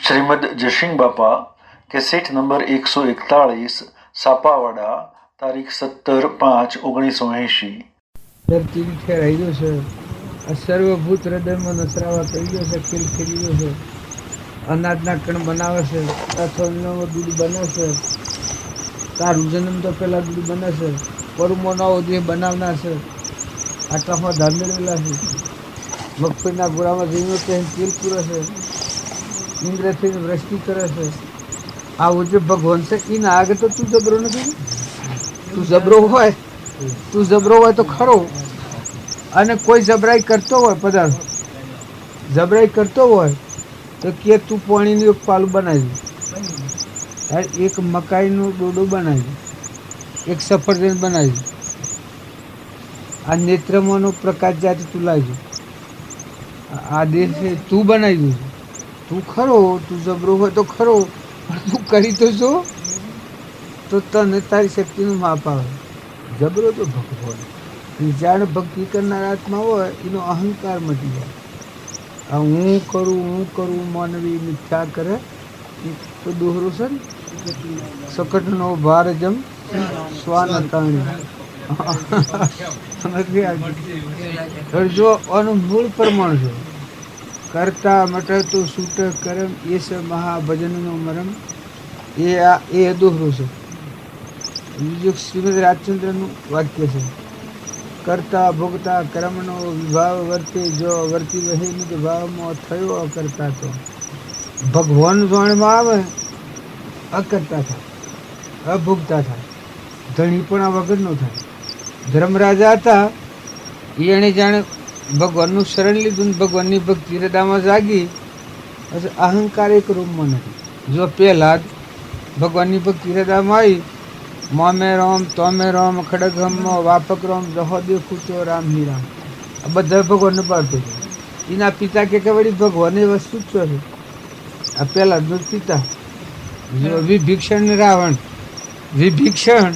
શ્રીમદ જયસિંહ બાપા cassette number 141 સાપાવાડા તારીખ 17/5/1980 ધરતી ઠેરાઈ છે આ સર્વભૂત હૃદયમાં નસરાવા કરી ગયો છે, ખેલ ખેલી ગયો છે, અનાજના કણ બનાવે છે, અથોનો દૂધ બને છે, તારું જન્મ તો પેલા દૂધ બને છે, પરમો નવો દેહ બનાવના છે, આટલામાં ધાર મેળવેલા છે, મગફળીના ગોળામાં જઈને તેલ પૂરે છે, ઇન્દ્રથી વૃષ્ટિ કરે છે. આવું જે ભગવાન છે એના આગળ તો તું જબરો નથી. તું જબરો હોય તો ખરો, અને કોઈ જબરાઈ કરતો હોય પદાર્થ જબરાઈ કરતો હોય તો કે તું પાણીનું એક પાલું બનાવી, એક મકાઈનું ડોડો બનાવી, એક સફરજન બનાવી, આ નેત્રમાંનો પ્રકાશ જાતિ તું લાવજો, આ દેશ તું બનાવી દઉં, તું ખરો, તું જબરો હોય તો ખરો, પણ તું કરી તો જો તો તને તારી શક્તિનું માપ આવે. જબરો તો ભગવાન જાણે ભક્તિ કરનાર આત્મા હોય એનો અહંકાર મટી જાય. આ હું કરું માનવી મિથ્યા કરે તો દોહરો છે ને, સકટનો ભાર જમ શ્વાન તાણી જો આનું મૂળ પ્રમાણ છે. કરતા મટતું સૂટ કરમ એ છે મહાભજનનો મરમ, એ દોહરો છે. બીજું શ્રીમદ રાજચંદ્રનું વાક્ય છે, કરતા ભોગતા કર્મનો વિભાવ વર્તે, જો વર્તી રહે નિજ ભાવમાં થયો અકર્તા તો. ભગવાન જાણમાં આવે અકર્તા થાય, અભોગતા થાય, ધણી પણ આ વગરનો થાય. ધર્મરાજા હતા એને જાણે ભગવાનનું શરણ લીધું, ભગવાનની ભક્તિ હૃદયમાં જાગી, પછી અહંકાર એક રૂમમાં નથી. જો પહેલા જ ભગવાનની ભક્તિ હૃદયમાં આવી, મોમે રોમ તોમે રોમ ખડગમ વાપક રોમ જહો દેખું તો રામ હી રામ, આ બધા ભગવાનને પાડતો હતો. એના પિતા કે વળી ભગવાનની વસ્તુ જ છે. આ પહેલા જ પિતા વિભીક્ષણ ને રાવણ, વિભીક્ષણ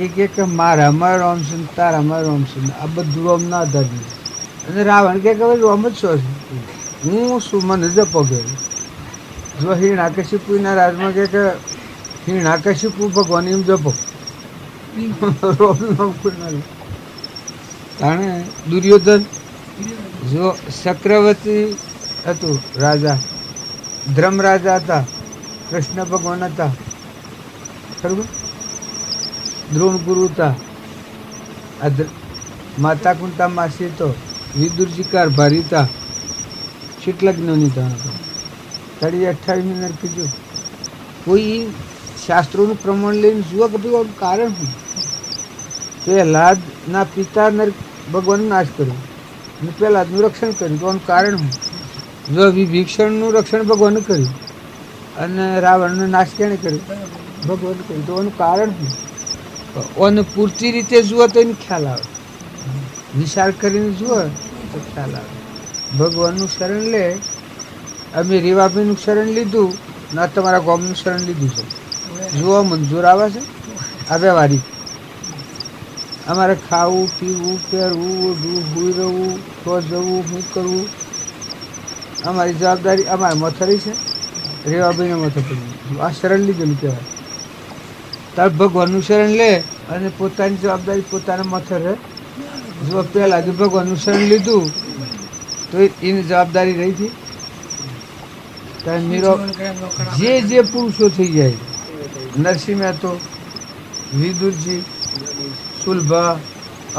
એ કે મારામાં રોમ છે તારામાં રોમ છે, આ બધું રોમ ના આધાર. અને રાવણ કે રોમ જ છો છે, હું શું મને જપો કે. જો હિરણાકશિપુના રાજમાં કે હિરણાકશિપુ ભગવાન એમ જપો તાણે દુર્યોધન જો ચક્રવર્તી હતું, રાજા ધર્મ રાજા હતા, કૃષ્ણ ભગવાન હતા, બરોબર, દ્રોણ ગુરુ હતા, માતા કુંતા માસી તો વિદુરજી કારભારી હતા, શીતલગ્નની હતા. 28 મિનિટ કીધું. કોઈ શાસ્ત્રોનું પ્રમાણ લઈને જુઓ કે ભાઈ આનું કારણ શું. પહેલાદ ના પિતા ભગવાનનો નાશ કર્યો અને પહેલાદનું રક્ષણ કર્યું, તો આનું કારણ શું. જો વિભીષણનું રક્ષણ ભગવાને કર્યું અને રાવણનો નાશ કેણે કર્યો, ભગવાને કર્યું, તો આનું કારણ શું. અને પૂરતી રીતે જુઓ તો એને ખ્યાલ આવે, વિચાર કરીને જુઓ તો ખ્યાલ આવે. ભગવાનનું શરણ લે, અમે રેવાભાઈનું શરણ લીધું ના તમારા ગામનું શરણ લીધું છે, જુઓ મંજૂર આવે છે. આ વ્યવહારિક અમારે ખાવું પીવું પહેરવું ઓઢવું હુઈ રહેવું તો જવું શું કરવું અમારી જવાબદારી અમારે માથે રહી છે, રેવાભાઈને માથે પડી. આ શરણ લીધેલું કહેવાય. તાર ભગવાનનું શરણ લે અને પોતાની જવાબદારી પોતાના માથે રહે. જો પહેલાં જો ભગવાનનું શરણ લીધું તો એની જવાબદારી રહી હતી. જે પુરુષો થઈ જાય, નરસિંહ મહેતો, વિદુરજી, સુલભા,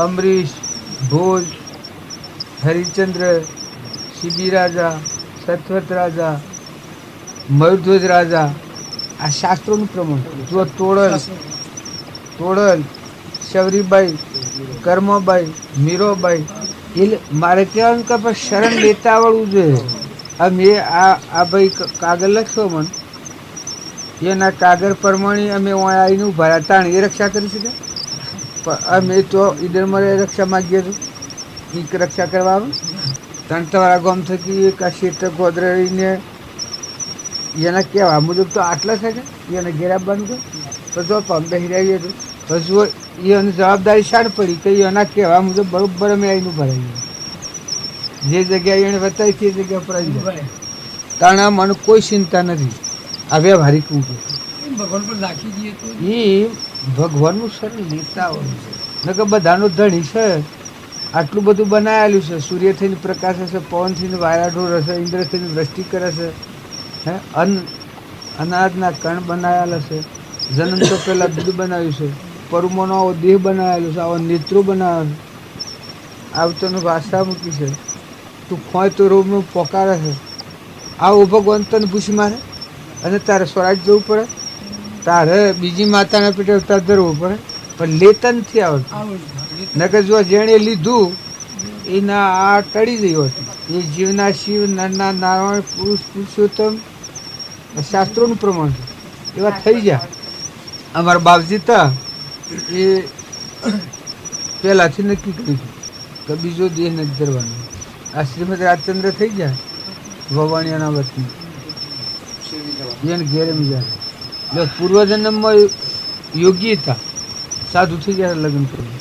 અમરીશ, ભોજ, હરિચંદ્ર, શિબી રાજા, સત્વત રાજા, મયુરધ્વજ રાજા, આ શાસ્ત્રોનું પ્રમાણ. જો તોડલ, શબરીબાઈ, કર્મબાઈ, મીરોબાઈ, એટલે મારે કહેવાનું કે શરણ લેતા આવડવું જોઈએ. અમે આ ભાઈ કાગળ લખશો મને, એના કાગળ પ્રમાણે અમે આવીને ઉભા રહ્યા, તાણ એ રક્ષા કરી શકે. પણ અમે તો ઈડરમાં રક્ષા માગીએ છીએ, એ રક્ષા કરવા આવે. ત્રણ તમારા ગામ થકી એક આ શેઠ ગોદરીને એના કહેવા મુજબ તો આટલા છે કે એને ઘેરા બંધ તો જો પંપે હિરાવીએ તો પછી એની જવાબદારી શાણ પડી કે એના કહેવા મુજબ બરાબર અમે આવીને ઉભા રહીએ. જે જગ્યાએ એને બતાવી તે જગ્યા પર આવી જાય. કારણ મને કોઈ ચિંતા નથી. આ વ્યવહારિક હું કહું ભગવાન પર રાખી દઈએ તો એ ભગવાનનું શરણ લેતા હોય છે. નકર બધાનો ધણી છે, આટલું બધું બનાવેલું છે, સૂર્ય થઈને પ્રકાશ હશે, પવન થઈને વાયરા ઢોર હશે, ઇન્દ્ર થઈને વૃષ્ટિ કરે છે, હે અનાજના કણ બનાવેલા છે, જન્મ તો પહેલાં દૂધ બનાવ્યું છે, પરમોનો આવો દેહ બનાવેલો છે, આવો નેત્રો બનાવ્યો છે, આવતોનો ભાષા મૂકી છે, તું ખોય તો રોગમાં પોકારે છે. આવો ભગવાન તને પૂછી મારે અને તારે સ્વરાજ જવું પડે, તારે બીજી માતાના પેટે અવતાર ધરવો પડે, પણ લેતા નથી આવડતું. નકર જો જેણે લીધું એના આ ટળી ગઈ હતી. એ જીવના શિવ, નરના નારાયણ, પુરુષ પુરુષોત્તમ શાસ્ત્રોનું પ્રમાણ છે, એવા થઈ જાય. અમારા બાપજી હતા એ પહેલાંથી નક્કી કર્યું કે બીજો દેહ નથી ધરવાનો. આ શ્રીમદ રાજચંદ્ર થઈ જાય વવાણિયાના વતની એને ઘેરે જાય. એટલે પૂર્વજન્મમાં યોગી હતા, સાધુ થઈ જાય લગ્ન કર્યું,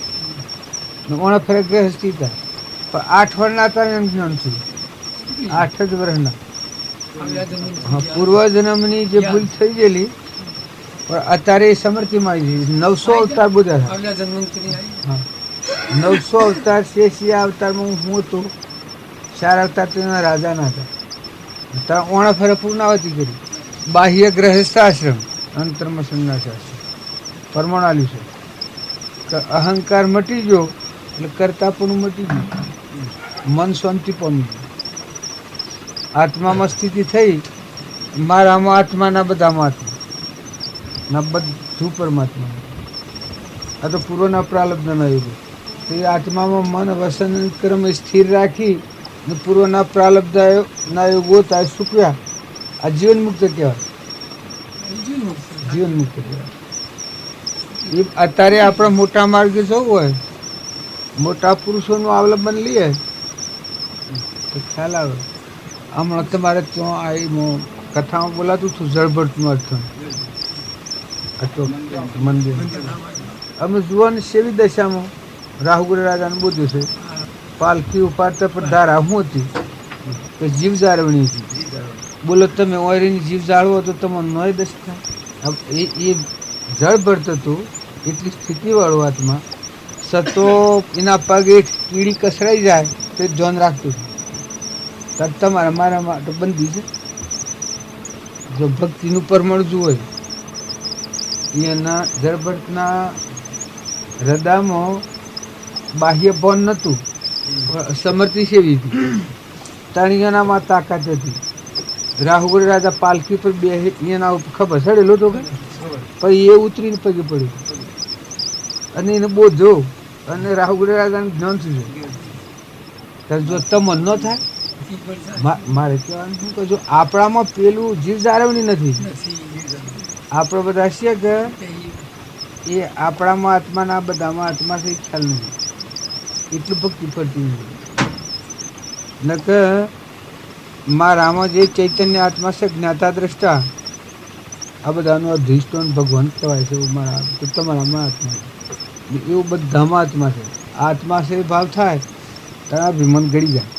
ઓણા ફરક ગ્રહસ્થી હતા, પણ 8 વર્ષના હતા એમ જ્ઞાન થયું, 8 જ વર્ષના. હા, પૂર્વજન્મની જે ભૂલ થઈ ગયેલી પણ અત્યારે એ સમૃદ્ધિમાં આવી ગઈ. 900 અવતાર બધા હતા. હા, 900 અવતાર છે. અવતારમાં હું હતો, 4 અવતાર તો એના રાજાના હતા. ત્યાં ઓણા ફરે પૂર્ણાવતી કરી. બાહ્ય ગ્રહસ્થ આશ્રમ, અંતરમાં સંન્યાસ આશ્રમ પરમાણાલ્યું છે કે અહંકાર મટી ગયો એટલે કરતાપણું મટી ગયું, મન શાંતિ પામી ગયું, આત્મામાં સ્થિતિ થઈ. મારામાં આત્માના બધામાં આત્મા ના બધું પરમાત્મા. આ તો પૂર્વના પ્રાલબ્ધના યોગો. તો એ આત્મામાં મન વસન કર્મ સ્થિર રાખી ને પૂર્વના પ્રાલબ્ધના યોગો થાય સુક્યા. આ જીવન મુક્ત કહેવાય, જીવન મુક્ત કહેવાય. એ અત્યારે આપણે મોટા માર્ગે જવું હોય, મોટા પુરુષોનું અવલંબન લઈએ તો ખ્યાલ આવે. હમણાં તમારે ત્યાં આવી કથામાં બોલાતું હતું જળભરતનું અર્થ મંદિર. અમે જુઓ ને સેવી દશામાં રાહુગુર રાજાને બોધ્યું છે, પાલખી ઉપાડતા પણ ધારા શું હતી કે જીવ જાળવણી હતી. બોલો તમે ઓયરીની જીવ જાળવો તો તમને નોય દશ થાય. એ જળભરત હતું, એટલી સ્થિતિવાળું આત્મા સતો એના પગે કીડી કસરાઈ જાય તો ધ્યાન રાખતું હતું. તમારા મારા માટે બંધી છે. જો ભક્તિનું પરમાણુ જુએ એના જળભરતના હૃદયમાં બાહ્ય ભાન નહોતું, સમર્થિ સેવી હતી, તણિયાનામાં તાકાત હતી. રાહુગુર રાજા પાલખી પર બે એના ખબર ચડેલો હતો કે પછી એ ઉતરીને પગે પડ્યું અને એને બોધો અને રાહુગુર રાજાને જ્ઞાન થયું. જો તમન ન થાય મારે કહેવાનું શું કે જો આપણામાં પેલું જીવ જાળવણી નથી. આપણે બધા છીએ કે એ આપણામાં આત્માના બધામાં આત્મા છે ખ્યાલ નથી, એટલું ભક્તિ ફરતી નથી. નકર મારામાં જે ચૈતન્ય આત્મા છે જ્ઞાતા દ્રષ્ટા આ બધાનું અધિષ્ઠાન ભગવાન કહેવાય છે. એવું મારા તો તમારામાં આત્મા એવું બધામાં આત્મા છે. આત્મા છે ભાવ થાય ત્યારે અભિમાન ગળી જાય.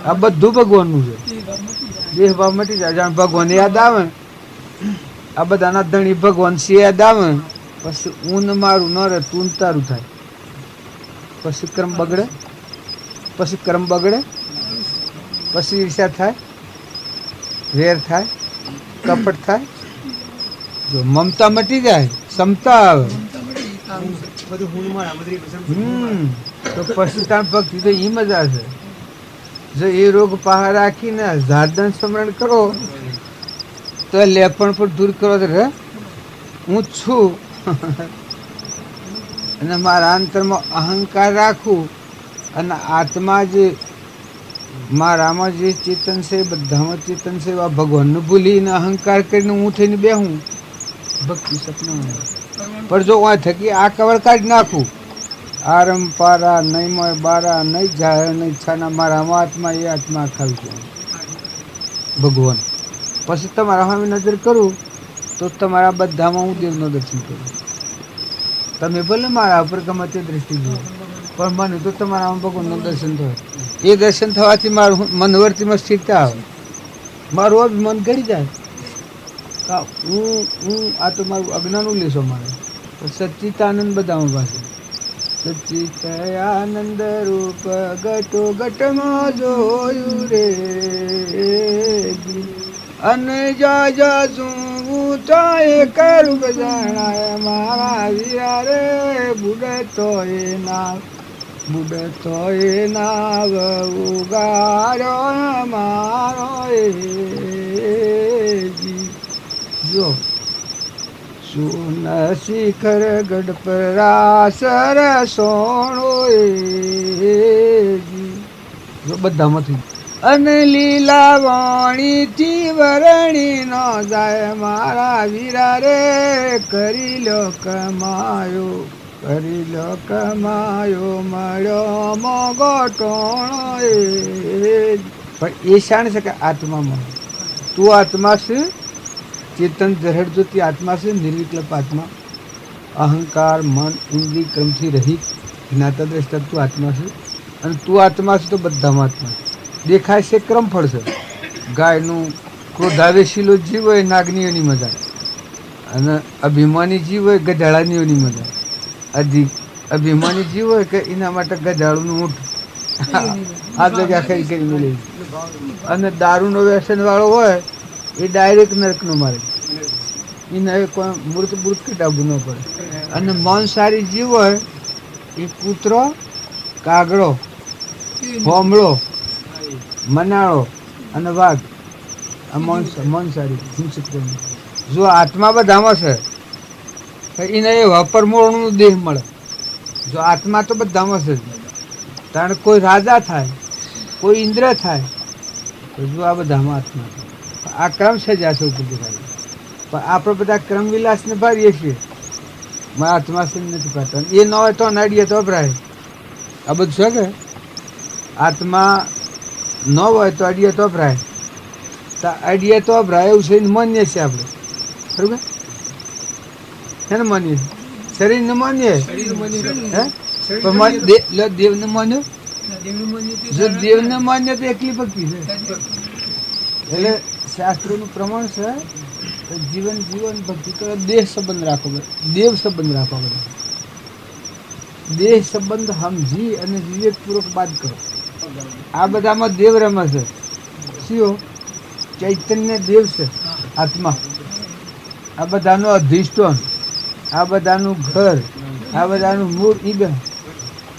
આ બધું ભગવાનનું છે. દેહ ભાવ મટી જાય. જાણ ભગવાન યાદ આવે, આ બધાના ધણી ભગવાન છે યાદ આવે, પછી ઊન મારું ન રહે તું તારું થાય. પછી કર્મ બગડે, પછી ઈર્ષા થાય, વેર થાય, કપટ થાય. જો મમતા મટી જાય, ક્ષમતા આવે, તો પછી તાર ભક્તિ તો એ મજા છે. જો એ રોગ પહાડ રાખીને ઝારદન સ્મરણ કરો તો લેપણ પણ દૂર કરો તો રે હું છું અને મારા અંતરમાં અહંકાર રાખું અને આત્મા જે મારામાં જે ચેતન છે બધામાં ચેતન છે એવા ભગવાનને ભૂલીને અહંકાર કરીને હું થઈને બેહું, ભક્તિ સપના. પણ જો આ થકી આ કવર કાઢી નાખું, આરમ પારા નહીં મય બારા નહીં જાય નહીં છાના મારામાં આત્મા એ આત્મા ખાવી ભગવાન. પછી તમારા સામે નજર કરું તો તમારા બધામાં હું દેવનું દર્શન કરું. તમે ભલે મારા ઉપર ગમે તે દ્રષ્ટિ જુઓ પણ મને તો તમારામાં ભગવાનનું દર્શન થાય. એ દર્શન થવાથી મારું મનવર્તીમાં સ્થિરતા આવે, મારું અભિમાન ઘડી જાય. હું આ તો મારું અજ્ઞાનું લેશો મારે. સચ્ચિતાનંદ બધામાં પાસે સચ્ચિતાનંદ રૂપ ઘટો ઘટમાં જોયું રે અને જા જા શું ચાય કરું જણાય મારા વિરા રે બુડતો એ નાવ ઉગાડ્યો મારો એ જો સુન શિખર ગઢ પર રાસર સોણો એ જો બધામાંથી અને લીલા વાણી થી વરણી ન જાય મારા વીરા રે કરી લો કમાયો મળ્યો મોગો ટોણો એ. પણ એ શાણ છે કે આત્મામાં તું આત્મા છે, ચેતન જહડ જ્યોતિ આત્મા છે, નિર્વિકલ્પ આત્મા, અહંકાર મન ઇન્દ્રિય ક્રમથી રહિત જ્ઞાતા દ્રષ્ટા તું આત્મા છે. અને તું આત્મા છે તો બધામાં આત્મા છે. દેખાય છે ક્રમફળ છે. ગાયનું ક્રોધાવેશીલો જીવ હોય નાગનીઓની મજા, અને અભિમાની જીવ હોય ગધાડાનીઓની મજા. અભિમાની જીવ હોય કે એના માટે ગધાડુનું ઊંટ આ જગ્યા ખાઈ કરીને લે, અને દારૂનો વ્યસન વાળો હોય એ ડાયરેક્ટ નરકનો મારે, એને કોઈ મૃત કટાવવું ન પડે. અને માંસાહારી જીવ હોય એ કૂતરો, કાગડો, ભોમળો, મનાળો અને વાઘ, આ માંસાહારી હિંસક. જો આત્મા બધામાં છે એને એ વાપરમોળનું દેહ મળે. જો આત્મા તો બધામાં છે, કારણ કોઈ રાજા થાય, કોઈ ઇન્દ્ર થાય, તો જો આ બધામાં આત્મા છે. આ ક્રમ છે જ્યાં છે ઉપર દેખાય. પણ આપણે બધા ક્રમ વિલાસને ભારીએ છીએ, મારા આત્મા છે નથી પાડતા. એ ન હોય તો નડીએ તો અભરાય. આ બધું છે કે આત્મા ન હોય તો અડીએ તો અભરાય. અડીએ તો અભરાય એવું છે માનીએ છીએ આપણે, બરોબર છે ને? માનીએ શરીરને માનીએ, દેવને માન્યો. જો દેવને માન્ય તો એકલી ભક્તિ છે. એટલે શાસ્ત્રોનું પ્રમાણ છે જીવન ભક્તિ કરો, દેહ સંબંધ રાખો, દેવ સંબંધ રાખો. બધા દેહ સંબંધ સમજી અને વિવેકપૂર્વક બાદ કરો. આ બધામાં દેવ રમે છે. શું ચૈતન્ય દેવ છે આત્મા. આ બધાનો અધિષ્ઠાન, આ બધાનું ઘર, આ બધાનું મૂળ ઈગન,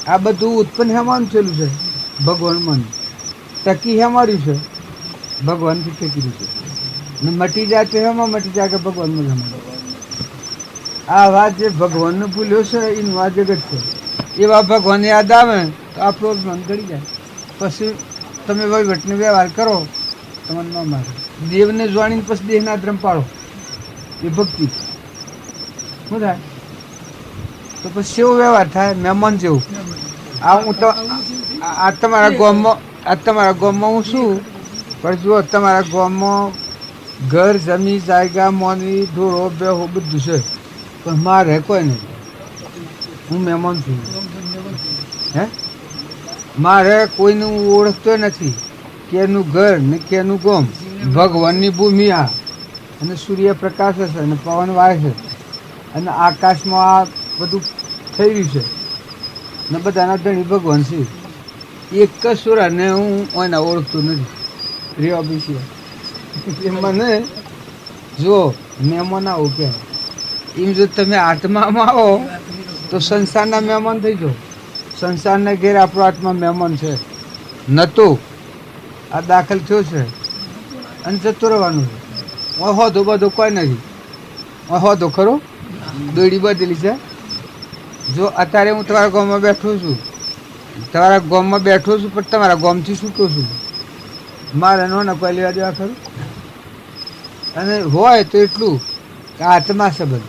આ બધું ઉત્પન્ન હેમાં થયેલું છે ભગવાન મન. ટકી હેમાર્યું છે ભગવાનથી ટેકીયું છે. ને મટી જાય તો હેમાં મટી જાય કે ભગવાનમાં જમા. આ વાત જે ભગવાનને ભૂલ્યો છે એનું આ જગત છે. એવા ભગવાન યાદ આવે તો આપણું મન ગળી જાય. પછી તમે વહીવટનો વ્યવહાર કરો, તમને ન મારે. દેવને જાણીને પછી દેહના ધર્મ પાડો, એ ભક્તિ. શું થાય? તો પછી કેવો વ્યવહાર થાય? મહેમાન જેવું. આ હું તો આ તમારા ગામમાં હું શું, પણ જુઓ તમારા ગામમાં ઘર, જમીન, જાયગા, મોનવી, ઢોરો, બેહો બધું છે, પણ મારે કોઈ નહીં. હું મહેમાન છું. હે મારે કોઈને હું ઓળખતો નથી. કેનું ઘર ને કેનું ગામ. ભગવાનની ભૂમિ આ, અને સૂર્યપ્રકાશ છે અને પવન વાય છે અને આકાશમાં આ બધું થઈ રહ્યું છે ને બધાના ધણી ભગવાન છે. એક કસુરાને હું એના ઓળખતો નથી. રેવા બેસી મને જો મહેમાન આવો કહેવાય. એમ જો તમે આત્મામાં આવો તો સંસારના મહેમાન થઈ જાઓ. સંસારના ઘેર આપણો આત્મા મહેમાન છે. નહોતો આ દાખલ થયો છે અને જતો રહેવાનું છે. હોદો બધો કોઈ નથી. હોદો ખરો દોડી બદલી છે. જો અત્યારે હું તમારા ગામમાં બેઠો છું, પણ તમારા ગામથી છૂટો છું. મારે નો કોઈ લેવા દેવા ખરું? અને હોય તો એટલું કે આત્મા સંબંધ.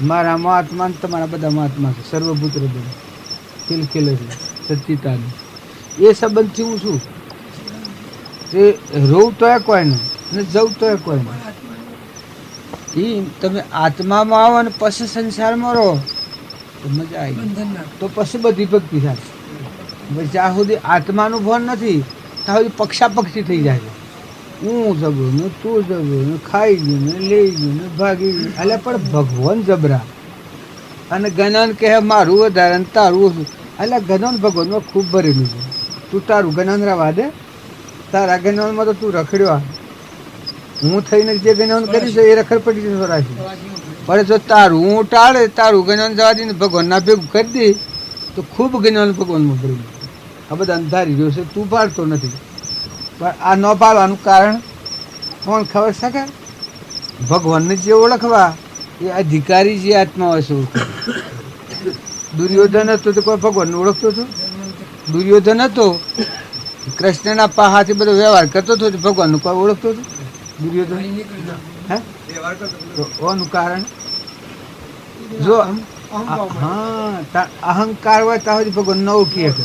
મારામાં આત્મા ને તમારા બધામાં આત્મા છે. સર્વભૂત હૃદય ખિલખિલ છે સચ્ચિતાનંદ. એ સંબંધથી હું છું. તે રોવ તો કોઈ નહીં અને જવું તો કોઈ નહીં. એ તમે આત્મામાં આવો ને પછી સંસારમાં રહો તો મજા આવી. તો પછી બધી ભક્તિ થાય. જ્યાં સુધી આત્માનું ભાન નથી ત્યાં સુધી પક્ષાપક્ષી થઈ જાય છે. હું જબરું ને તું જબરું ને ખાઈ ગયું ને લઈ ગયું ને ભાગી ગયું. એટલે પણ ભગવાન જબરા અને ગણન કહે મારું વધારે ને તારું ઓછું. એટલે ગણન ભગવાનમાં ખૂબ ભરેલું છે. તું તારું ગણન રવા દે, તારા ગણનમાં તો તું રખડ્યો. હું થઈને જે ગણન કરીશ એ રખડ પડી જશે રાખી. પણ જો તારું હું ટાળે, તારું ગણન જવા દઈને ભગવાનના ભેગું કરી દે તો ખૂબ જ્ઞાન ભગવાનમાં ભરેલું. આ બધા અંધારી રહ્યો છે, તું પાડતો નથી. પણ આ ન પાડવાનું કારણ કોણ ખબર છે કે ભગવાનને જે ઓળખવા એ અધિકારી જે આત્મા હોય છે ઓળખે. દુર્યોધન હતો તો કોઈ ભગવાનને ઓળખતો હતો? દુર્યોધન હતો, કૃષ્ણના પાહાથી બધો વ્યવહાર કરતો હતો, ભગવાનનું કોઈ ઓળખતો હતો? દુર્યોધન હે તો ઓનું કારણ જો હા અહંકાર હોય ત્યાં સુધી ભગવાન ન ઓળખી શકે.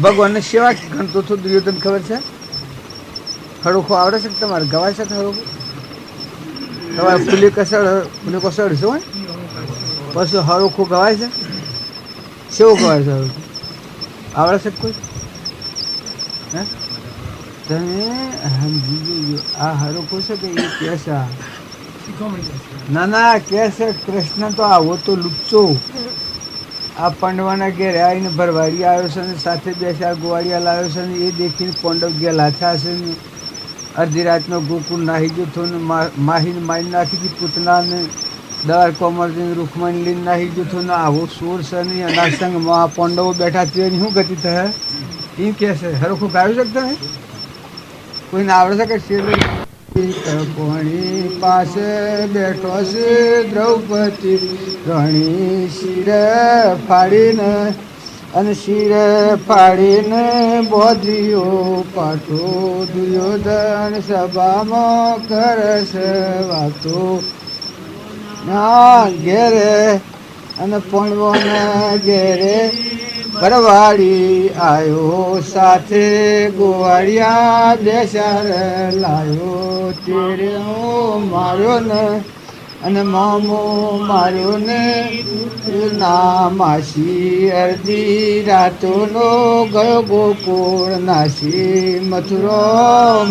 ભગવાનને સેવા ગણતો હતો દુર્યોધન, ખબર છે? હરોખો આવડે છે તમારે? ગવાય છે હરોખો? તમારે ફૂલી કસડ છે હોય પછી હરોખો ગવાય છે? શેવો ગવાય છે હરોખો? આવડે છે કોઈ? હે તમે સમજી આ હરોખો છે કે એ કેસા? ના ના કે છે કૃષ્ણ તો આવો તો લુચ્ચો આ પાંડવાના ઘેરે આવીને ભરવાડી આવ્યો છે ને સાથે બે ચાર ગોવાળિયા લાવ્યો છે ને એ દેખીને પાંડવ ગયેલા થશે ને અડધી રાતનો ગોકુળ નાહી ગયો હતો ને માહીને મારી નાખી હતી પૂતનાને દર કોમરજીને રૂખમણી લઈને નાહી ગયો હતો ને આવો સોર છે ને એના સંગમાં પાંડવો બેઠા તે શું ગતિ થાય એ કહે છે. હરખું ગાવી શકતા ને કોઈને આવડે છે કે કોણી પાસે બેઠો છે દ્રૌપદી રણી શિર ફાડીને અને શિર ફાડીને બોધ્યો પાઠો દુર્યોધન સભામાં કરે છે વાતો ના ઘેરે અને પાંડવોના ઘેરે ભરવાડી આવ્યો સાથે ગોવાળિયા બેસાર લાવ્યો. તેરે માર્યો ને અને મામો માર્યો ને ના માસી અડધી રાતોનો ગયો ગોકુળ નાસી મથુરો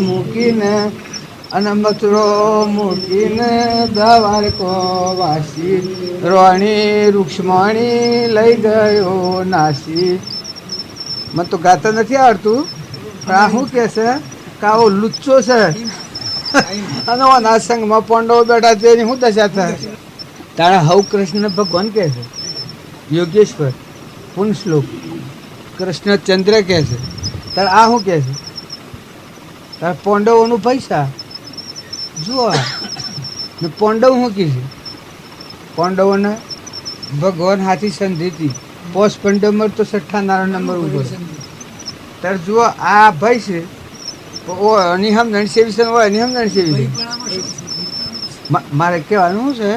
મૂકીને અને મથુરો મૂકીને દ્વારકો વાસી રોણી રૂક્ષ્મણી લઈ ગયો નાસી. મને તો ગાતા નથી આવડતું પણ આ શું કે છે કે આવો લુચ્ચો છે અને ઓના સંગમાં પાંડવો બેઠા છે એની શું દશા થાય? તારા હવ કૃષ્ણ ભગવાન કહે છે યોગેશ્વર પૂર્ણ શ્લોક કૃષ્ણચંદ્ર કહે છે. તારે આ શું કહે છે? તારા પાંડવોનું પૈસા જુઓ ને પાંડવ શું કહે છે? પાંડવોને ભગવાન હાથી સંધિ હતી પોસ્ટ પંડમર તો 96 નંબર ઉપર. ત્યારે જુઓ આ ભાઈ છે નિહમ નણસેવી હોય નિહમ નણસેવી. મારે કહેવાનું શું છે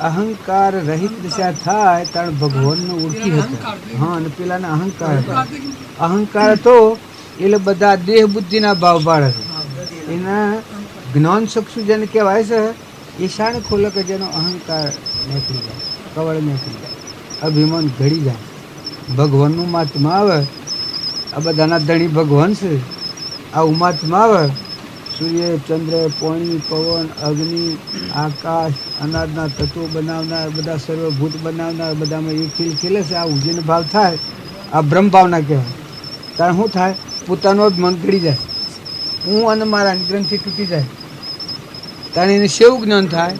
અહંકાર રહિત દિશા થાય ત્યારે ભગવાનને ઓળખી હતા. હા અને પેલાને અહંકાર હતા. અહંકાર હતો એટલે બધા દેહ બુદ્ધિના ભાવ પાડે છે. એના જ્ઞાન ચક્ષુ જેને કહેવાય છે એ શાણે ખોલે કે જેનો અહંકાર નીકળી જાય, કવળ નીકળી જાય, અભિમાન ઘડી જાય, ભગવાનનું મહાત્મા આવે. આ બધાના ધણી ભગવાન છે. આ ઉમાત્મા આવે સૂર્ય ચંદ્ર પાણી પવન અગ્નિ આકાશ અનાજના તત્વો બનાવનાર બધા સર્વભૂત બનાવનાર બધામાં એ ખીલ ખીલે છે. આ ઉજીનો ભાવ થાય આ બ્રહ્મ ભાવના કહેવાય. કારણ શું થાય? પોતાનું અભિમાન ઘડી જાય, હું અને મારા ગ્રંથિ તૂટી જાય. તારે એને શેવું જ્ઞાન થાય?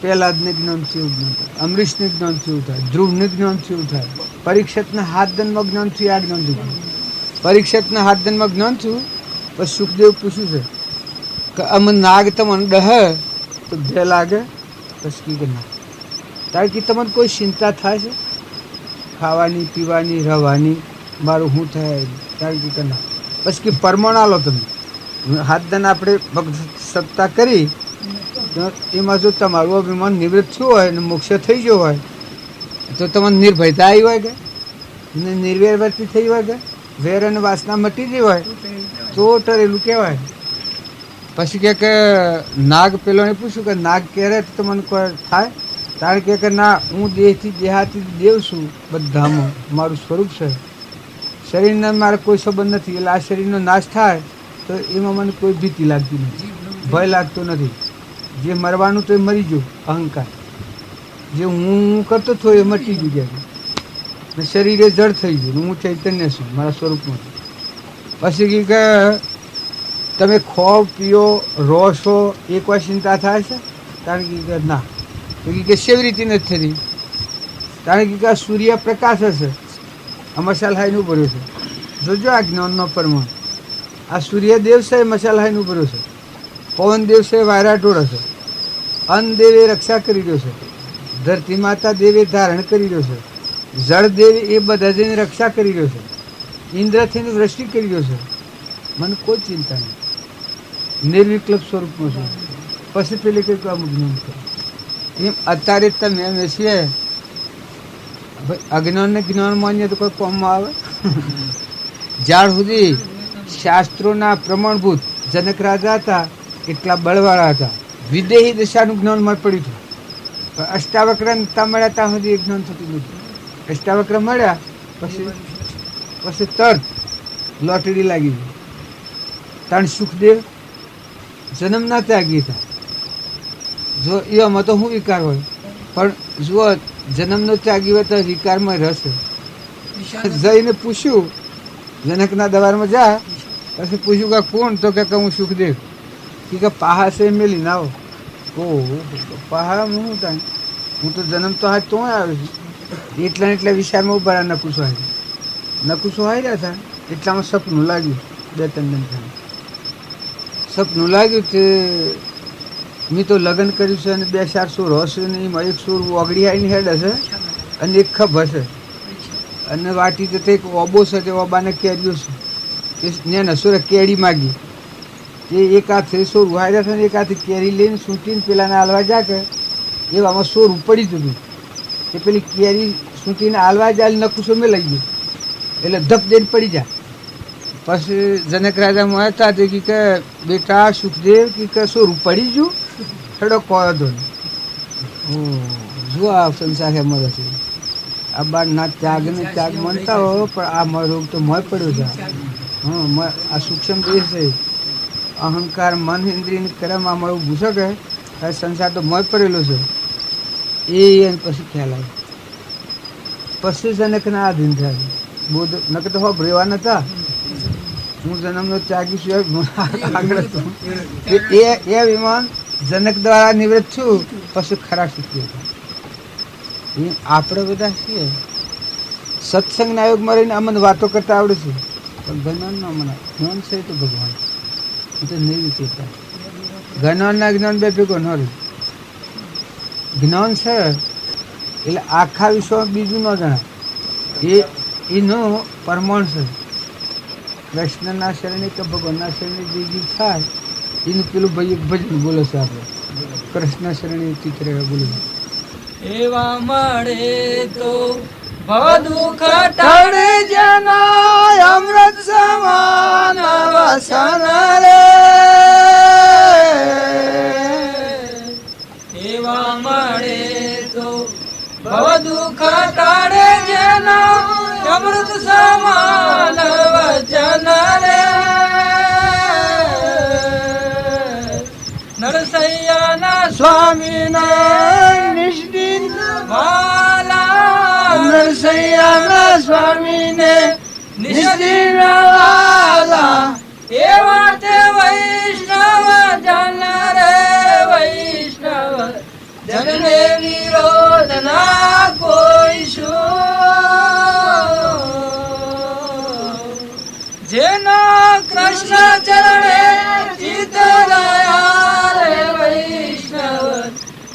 પ્રહલાદને જ્ઞાન થયું, જ્ઞાન થાય અમરીશને જ્ઞાન થયું થાય, ધ્રુવને જ્ઞાન થયું થાય, પરીક્ષિતના હાથ દનમાં જ્ઞાન થયું. આ જ્ઞાન થયું પરીક્ષિતના હાથ દનમાં જ્ઞાન થયું. પછી સુખદેવ પૂછ્યું છે કે અમે નાગ તમને ડહ તો ભે લાગે? પછી કે ના. તારે કે તમને કોઈ ચિંતા થાય છે ખાવાની પીવાની રહેવાની મારું શું થાય? તારે કે ના. પછી કે પરમાણ આલો તમે હાથ દન આપણે સત્તા કરી એમાં જો તમારું અભિમાન નિવૃત્ત થયું હોય ને મોક્ષ થઈ ગયો હોય તો તમને નિર્ભયતા આવી હોય કે નિર્વેરવર્તી થઈ હોય કે વેર અને વાસના મટી ગઈ હોય તો ટરેલું કહેવાય. પછી કે નાગ પેલોને પૂછ્યું કે નાગ ક્યારે તમને કોઈ થાય? કારણ કે ના હું દેહથી દેહાથી દેવ છું, બધામાં મારું સ્વરૂપ છે. શરીરને મારે કોઈ સંબંધ નથી. એટલે આ શરીરનો નાશ થાય તો એમાં મને કોઈ ભીતિ લાગતી નથી, ભય લાગતો નથી. જે મરવાનું તો એ મરી ગયું અહંકાર. જે હું કરતો હતો એ મટી ગયું જાય. ને શરીર એ જડ થઈ ગયું. હું ચૈતન્ય છું મારા સ્વરૂપમાં. પછી કે તમે ખો પીઓ રહો છો એ કોઈ ચિંતા થાય છે? કારણ કે ના. તો કે સેવી રીતે નથી થતી? કારણ કે સૂર્ય પ્રકાશ હશે, આ મશાલ હાઈનું ભર્યો છે. જોજો આ જ્ઞાનનો પરમાણ. આ સૂર્યદેવ છે એ મશાલ હાઈનું ભર્યો છે. પવન દેવ છે વાયરા ટોળે છે. અન્ન દેવે રક્ષા કરી રહ્યો છે. ધરતી માતા દેવે ધારણ કરી રહ્યો છે. જળ દેવ એ બધા જઈને રક્ષા કરી રહ્યો છે. ઇન્દ્રથી વૃષ્ટિ કરી રહ્યો છે. મને કોઈ ચિંતા નહીં. નિર્વિકલ્પ સ્વરૂપમાં છું. પછી પેલી કંઈક અમુક જ્ઞાન કરે એમ. અત્યારે તમે એમ છીએ અજ્ઞાન ને જ્ઞાન માન્ય તો કોઈ કોમમાં આવે? જ્યાર સુધી શાસ્ત્રોના પ્રમાણભૂત જનક રાજા હતા એટલા બળવાળા હતા. વિદેહી દશાનું જ્ઞાન મળી પડ્યું હતું. પણ અષ્ટાવક્ર નતા મળ્યા ત્યાં સુધી એ જ્ઞાન થતું નથી. અષ્ટાવક્ર મળ્યા પછી તરત લોટરી લાગી ગઈ. તાણ સુખદેવ જન્મના ત્યાગી હતા. જો એમાં તો શું વિકાર હોય? પણ જુઓ, જન્મનો ત્યાગી હોય તો વિકારમાં રહેશે. જઈને પૂછ્યું જનકના દરબારમાં જા, પછી પૂછ્યું કે કોણ? તો કે હું સુખદેવ. કે પાહા છે મેલી ના આવો. ઓહો, પાહા હું તાણ હું તો જન્મ તો હાથ તો આવે છે. એટલા વિચારમાં ઉભા રહ્યા. નકુસો હાર્યા હતા. એટલામાં સપનું લાગ્યું. 2-3 દિન થયા સપનું લાગ્યું તે મેં તો લગ્ન કર્યું છે અને 2-4 સોર હશે ને એમાં 1 સોર ઓગળી આવીને હેડ હશે અને 1 ખભ હશે અને વાટી તો એક ઓબો છે તે ઓબાને કેરીઓ છે ને નસોરે કેરી માગી. એ એક હાથે સોર વાયરા છે ને એક હાથે કેરી લઈને સૂંટીને પેલાને હાલવા જા કે એવામાં સોર પડી જતું. કે પેલી કેરી સૂંટીને હાલવા જાય નકુસો મેં લઈ ગયો એટલે ધપ દઈને પડી જાય. પછી જનક રાજા મળતા તે કે બેટા સુખદેવ કે સોરું પડી ગયું હેડો કહો દો. જુઓ આ સંસાર હે મળે છે. આ બાર ના ત્યાગ ને ત્યાગ માનતા હો પણ આ રોગ તો મોય પડ્યો છે. હા, આ સૂક્ષ્મ દેહ છે. અહંકાર મન ઇન્દ્રિય કર્મ આ મળવું ભૂસકે આ સંસાર તો મોય પડેલો છે. એ પછી ખ્યાલ આવે. પછી જનકના આધીન થયા. બોધ નકે તો હો રેવા નતા. હું જન્મનો ત્યાગી છું આગળ એ વિમાન જનક દ્વારા નિવૃત્ત છું. પછી ખરા શીખીએ. આપણે બધા છીએ સત્સંગના યોગમાં રહીને અમને વાતો કરતા આવડે છે પણ જ્ઞાનનો મને જ્ઞાન છે તો ભગવાન એ તો નિર્વિચેતા. જ્ઞાનના જ્ઞાન બે ભેગો ન રહે. જ્ઞાન છે એટલે આખા વિશ્વમાં બીજું ન જણાય. એનો પરમાણ છે. કૃષ્ણના શરણે કે ભગવાનના શરણે જે ગીત થાય એનું પેલું ભાઈ એક ભજન બોલે છે. આપણે કૃષ્ણ શરણે ચિત્ર બોલે એવા મળે તો ભવ દુઃખ ટળે જના અમૃત સમાન વસન રે. એવા મળે તો ભવ દુઃખ ટળે જેના અમૃત સમાન વચન રે. નરસૈયાના સ્વામીના નિષ્ઠિન વાલા નરસૈયાના સ્વામીને નિષ્ઠિન વાલા. એવા તે વૈષ્ણવ જન રે વૈષ્ણવ જનને વિરોધ ના કોઈ શું. જેના કૃષ્ણ ચરણે ચિત્ત રહ્યા રે વૈષ્ણવ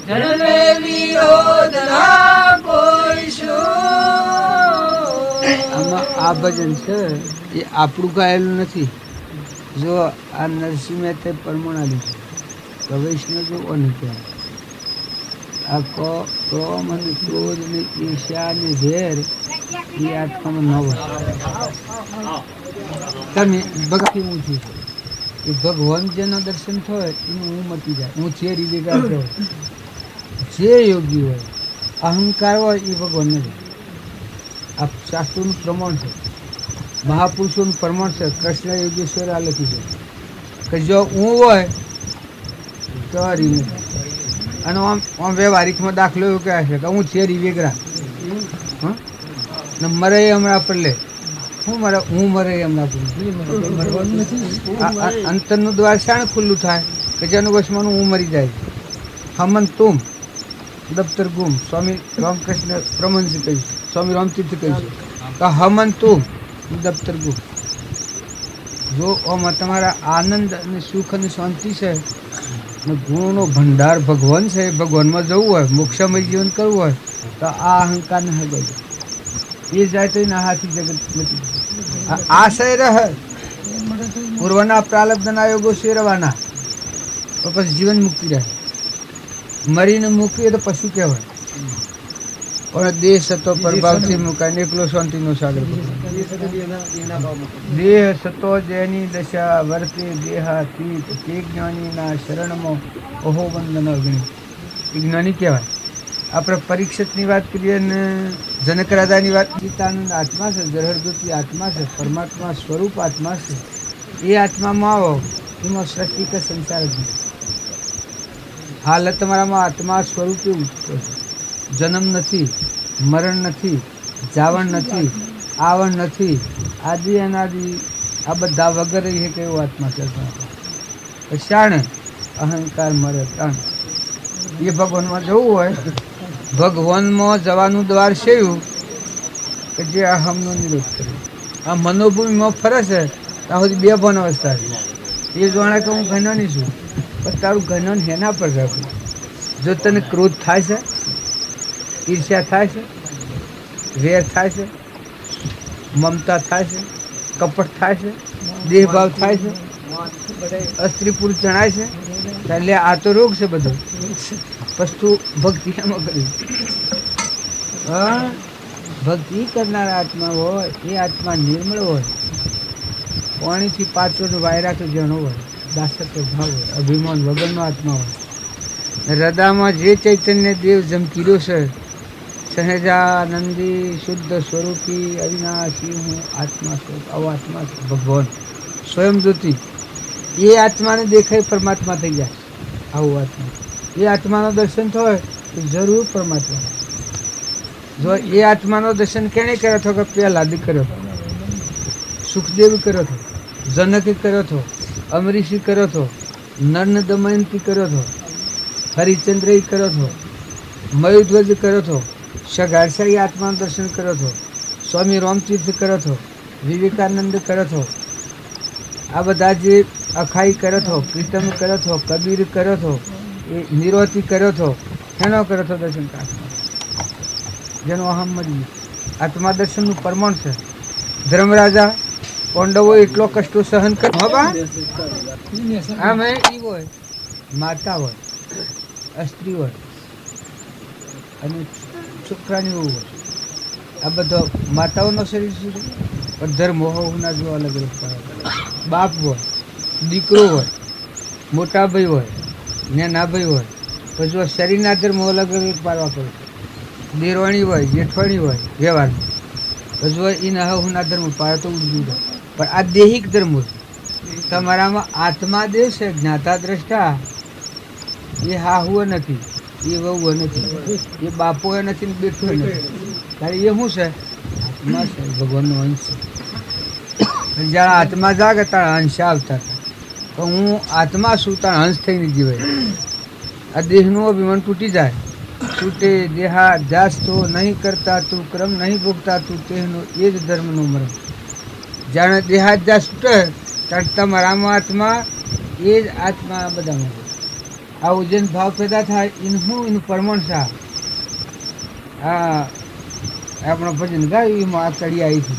જનને વિરોધ ના કોઈ શું. આમાં આ ભજન છે એ આપણું ગાયેલું નથી. જો આ નરસિંહ મહેતે પરમાણ આપ્યું છે તો વૈષ્ણવ જો ઓને કહેવાય. આ ક્રોમ અને ક્રોધ ને ઈર્ષ્યા ને ઝેર એ આત્મામાં ન હોય. તમે ભક્તિ ઊંચી છે એ ભગવાન જેના દર્શન થાય એનું હું મટી જાય. હું જે રીતે ગાતો જે યોગી હોય અહંકાર હોય એ ભગવાન નથી. આ શાસ્ત્રોનું પ્રમાણ છે, મહાપુરુષોનું પ્રમાણ છે. કૃષ્ણ યોગેશ્વર આ લખ્યું છે કે જો હું હોય તો હરી નથી. અને આમ વ્યવહારિકમાં દાખલો એવું કહે છે કે હું છે રીવેગરા ને મરે હમણાં પડલે હું મરે હમણાં પડલે. અંતરનું દ્વાર શાણ ખુલ્લું થાય કે જેનું વશમાં હું મરી જાય. હમન તુમ દફતર ગુમ. સ્વામી રામકૃષ્ણ પ્રમંજી કહ્યું, સ્વામી રામતીર્થ કહ્યું કે હમન તુમ દફતર ગુમ. જો આમાં તમારા આનંદ અને સુખ અને શાંતિ છે ને ગુણોનો ભંડાર ભગવાન છે, ભગવાનમાં જવું હોય, મોક્ષમય જીવન કરવું હોય તો આ અહંકાર ને હગાઈ એ જાય તો એના હાથી જગત નથી. આશય રહે પૂર્વના પ્રાલબ્ધના યોગો શેરવાના તો પછી જીવન મુક્તિ રહે. મરીને મૂકીએ તો પશુ કહેવાય. પણ દેહ સતો પ્રભાવથી મુકાય એકલો શાંતિનો સાગર. દેહ સતો જેની દશા વર્તે દેહાતીત તે જ્ઞાનીના શરણમાં ઓહો વંદન અગ્નિ. એ જ્ઞાની કહેવાય. આપણે પરીક્ષિતની વાત કરીએ ને જનક રાજાની વાત. ગીતાનંદ આત્મા છે, જરહરદૂતી આત્મા છે, પરમાત્મા સ્વરૂપ આત્મા છે. એ આત્મામાં આવો એમાં સૃષ્ટિ કે સંસાર જ નથી. હાલત તમારામાં આત્મા સ્વરૂપે ઉઠતો છે. જન્મ નથી, મરણ નથી, જાવણ નથી, આવણ નથી, આદિ અનાદિ આ બધા વગર એ કેવો આત્મા છે. શાણે અહંકાર મરે તાણ. એ ભગવાનમાં જવું હોય, ભગવાનમાં જવાનું દ્વાર શેયું કે જે અહમનો નિરોધ કરે. આ મનોભૂમિમાં ફરે છે ત્યાં સુધી બે ભન અવસ્થા છે. એ જાણે કે હું ઘનાની છું, પણ તારું ઘનન હેના પર રાખું. જો તને ક્રોધ થાય છે, ઈર્ષ્યા થાય છે, વેર થાય છે, મમતા થાય છે, કપટ થાય છે, દેહભાવ થાય છે, સ્ત્રી પુરુષ જણાય છે, એટલે આ તો રોગ છે બધો. વસ્તુ ભક્તિ એમાં કરી. ભક્તિ કરનારા આત્મા હોય એ આત્મા નિર્મળ હોય, પાણીથી પાત્રો વાયરા તો જણો હોય, દાસત્વ ભાવ હોય, અભિમાન વગરનો આત્મા હોય. હૃદયમાં જે ચૈતન્ય દેવ જમકીર્યો છે, સહેજાનંદી શુદ્ધ સ્વરૂપી અવિનાશી હું આત્મા સ્વરૂપ. આવો આત્મા છે ભગવાન સ્વયં જ્યોતિ. એ આત્માને દેખાય પરમાત્મા થઈ જાય. આવું આત્મા, એ આત્માનો દર્શન થાય તો જરૂર પરમાત્મા. જો એ આત્માનો દર્શન કેણે કર્યો હતો કે પહેલાં કર્યો હતો, સુખદેવ કર્યો હતો, જનકે કર્યો હતો, અમરીશી કર્યો હતો, નર્ન દમયંતી કર્યો હતો, હરિચંદ્ર કર્યો હતો, મયુધ્વજ કર્યો હતો, સગારસાઈ આત્માનું દર્શન કર્યો હતો, સ્વામી રામતીર્થ કર્યો હતો, વિવેકાનંદ કર્યો હતો, આ બધા જે અખાઈ કર્યો હતો, પ્રીતમ કર્યો હતો, કબીર કર્યો હતો, એ નિરોધી કર્યો હતો. એનો કર્યો હતો દર્શન આત્મા, જેનો અહમ મળી. આત્મા દર્શનનું પ્રમાણ છે. ધર્મરાજા પાંડવો એટલો કષ્ટો સહન કર્યો. આમે ઈ હોય, માતા હોય, સ્ત્રી હોય અને છોકરાની હોય. આ બધો માતાઓનો શરીર શું છે, પણ ધર્મો હોના જો અલગ અલગ પડે. બાપ હોય, દીકરો હોય, મોટા ભાઈ હોય, નાના ભાઈ હોય, પછી શરીરના ધર્મો અલગ અલગ પાડવા પડે. દેરવાણી હોય, જેઠવાણી હોય, વ્યવહારમાં પછી એના હોના ધર્મ પાડે તો ઉડતું હોય. પણ આ દૈહિક ધર્મો છે. તમારામાં આત્મા દેવ છે, જ્ઞાતા દ્રષ્ટા. એ હાહુઓ નથી, એ વહુઓ નથી, એ બાપો નથી ને બેઠો નથી. ત્યારે એ શું છે? આત્મા છે, ભગવાનનો અંશ છે. જ્યારે આત્મા જાગે ત્યારે અંશ આવતા હતા. તો હું આત્મા છું ત્યારે હંસ થઈને જીવાય. આ દેહનું અભિમાન તૂટી જાય. છૂટે દેહા જાસ તો નહીં કરતા તું, ક્રમ નહીં ભોગતા તું, તેનો એ જ ધર્મનો મરમ. જાણે દેહાદ્યાસ છૂટે ત્યારે તમારામાં આત્મા એ જ આત્મા બધામાં. આવું જેન ભાવ પેદા થાય એનું પ્રમાણ છે. હા, આપણો ભજન ગાયું એમાં આ ચડી આવી છે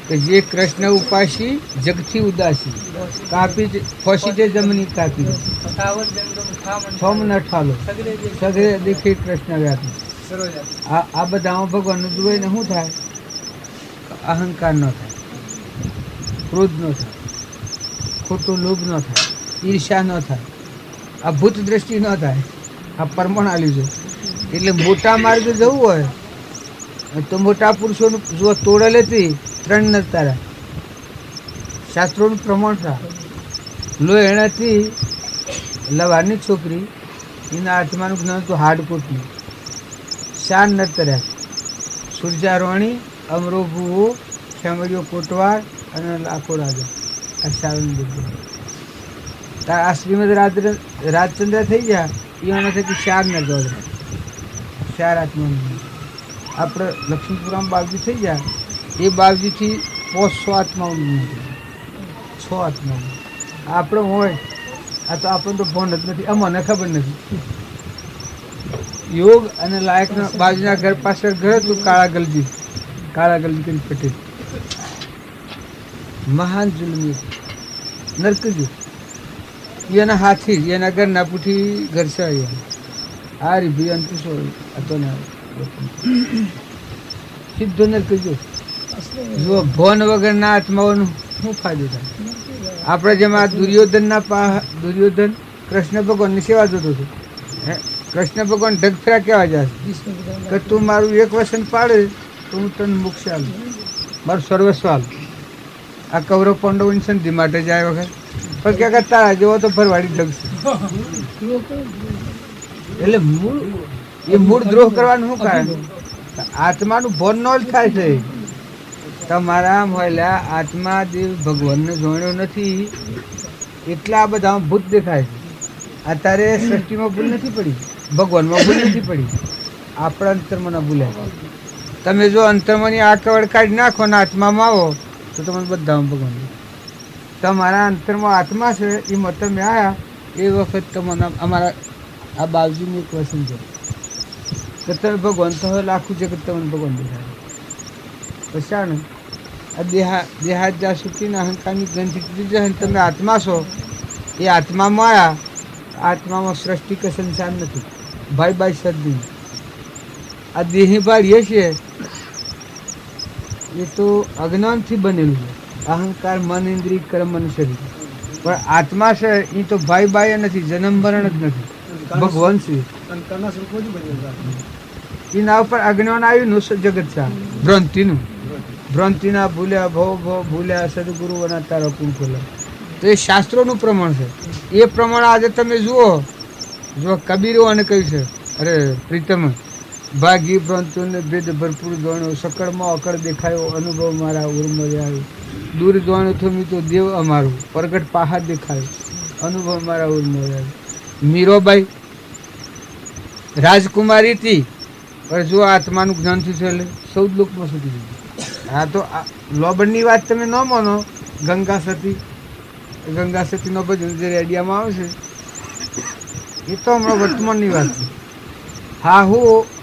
કે જે કૃષ્ણ ઉપાસી જગથી ઉદાસી, કાપી ફસી તે જમની કાપી, છમ ન ઠાલો સગરે દેખે કૃષ્ણ વ્યાપી. આ બધામાં ભગવાનનું જોઈને શું થાય? અહંકાર ન થાય, ક્રોધ ન થાય, ખોટો લોભ ન થાય, ઈર્ષ્યા ન થાય, આ ભૂત દ્રષ્ટિ ન થાય. આ પરમાણ આલ્યું છે. એટલે મોટા માર્ગે જવું હોય તો મોટા પુરુષોનું જો તોડેલ હતી 3 નરતારા શાસ્ત્રોનું પ્રમાણ છે. લો એનાથી લવારની છોકરી એના આત્માનું જ્ઞાન તો હાડકોટનું 4 નરતર્યા સૂર્યારોહણી, અમરો ભૂવો, ખેમરીઓ કોટવાર અને લાખો રાજા. આ 4 બધું આ શ્રીમદ રાજચંદ્ર થઈ ગયા એના થકી 4 નર 4 આત્મા. આપણે લક્ષ્મીપુરામ બાવજી થઈ ગયા એ બાવજીથી 500 આત્માઓનું 6 આત્માઓ આપણો હોય. આ તો આપણને તો ફોન જ નથી, અમને ખબર નથી. યોગ અને લાયકના બાજુના ઘર પાછળ ઘર હતું કાળા ગલજી કરી પટેલ, મહાન જુલમી નરકજુ. એના હાથી એના ઘરના પૂઠી ઘર છે. આ રીભી અંતુસો હતો ને સીધો નરકજુ. જો ભોન વગરના આત્માઓનું શું ફાયદો થાય? આપણે જેમાં દુર્યોધન કૃષ્ણ ભગવાનની સેવા જોતો હતો. કૃષ્ણ ભગવાન ઢગફેરા કેવા જાય કે તું મારું એક વસન પાડે તો હું તને મોક્ષ આલું, મારું સર્વસ્વ આલું. આ કૌરવ પાંડવોની સંધિ માટે જાય વખત પણ ક્યાંક તારા જેવો તો ફરવાડી ઢગશે. એટલે મૂળ દ્રોહ કરવાનું શું કારણ? આત્માનું ભોન ન જ થાય છે. તમારા મોયલા આત્મા દેવ ભગવાનને જોણ્યો નથી એટલે આ બધા ભૂત દેખાય છે. અત્યારે સૃષ્ટિમાં ભૂલ નથી પડી, ભગવાનમાં ભૂલ નથી પડી, આપણા અંતરમાં ના ભૂલ્યા. તમે જો અંતરમાંની આ કવડ કાઢી નાખો ને આત્મામાં આવો તો તમને બધામાં ભગવાન. તમારા અંતરમાં આત્મા છે એમાં તમે આવ્યા એ વખત તમને અમારા આ બાવજીનું એક વસન છે કે તમે ભગવાન તો હવે લાખું જગત તમને ભગવાન દેખાય. પછી ને આ દેહાત જ્યાં સુધીના અહંકારની ગ્રંથિ તૂટી જાય તમે આત્મા છો એ આત્મામાં આવ્યા. આત્મામાં સૃષ્ટિ કે સંસાર નથી, ભાઈ સદની. આ દેહી ભાડીએ છે એ તો અજ્ઞાનથી બનેલું છે. અહંકાર, મન, ઇન્દ્રિય, કર્મ અને શરીર. પણ આત્મા છે એ તો ભાઈ નથી, જન્મ મરણ જ નથી, ભગવાન છે. એના ઉપર અજ્ઞાન આવ્યું નું જગત છે ભ્રાંતિના ભૂલ્યા ભવ ભૂલ્યા સદગુરુઓના તારા કુલ ખોલ્યા. તો એ શાસ્ત્રોનું પ્રમાણ છે. એ પ્રમાણે આજે તમે જુઓ કબીરો અને કહ્યું છે અરે પ્રીતમ ભાગી ભ્રાંતિઓને ભેદ ભરપૂર જાણ્યો, સકળમાં અકળ દેખાયો, અનુભવ મારા ઉર્મરે આવ્યો, દૂર જાણ્યો થમી તો દેવ અમારું, પ્રગટ પહાડ દેખાયો, અનુભવ મારા ઉર્મરે આવ્યો. મીરોબાઈ રાજકુમારી હતી પણ જો આત્માનું જ્ઞાન થયું છે એટલે 14 લોકમાં સુધી ગયું. હા તો લોબડની વાત તમે ન માનો. ગંગા સતીનો ભજન જે રેડિયામાં આવશે એ તો હમણાં વર્તમાનની વાત છે. હા હો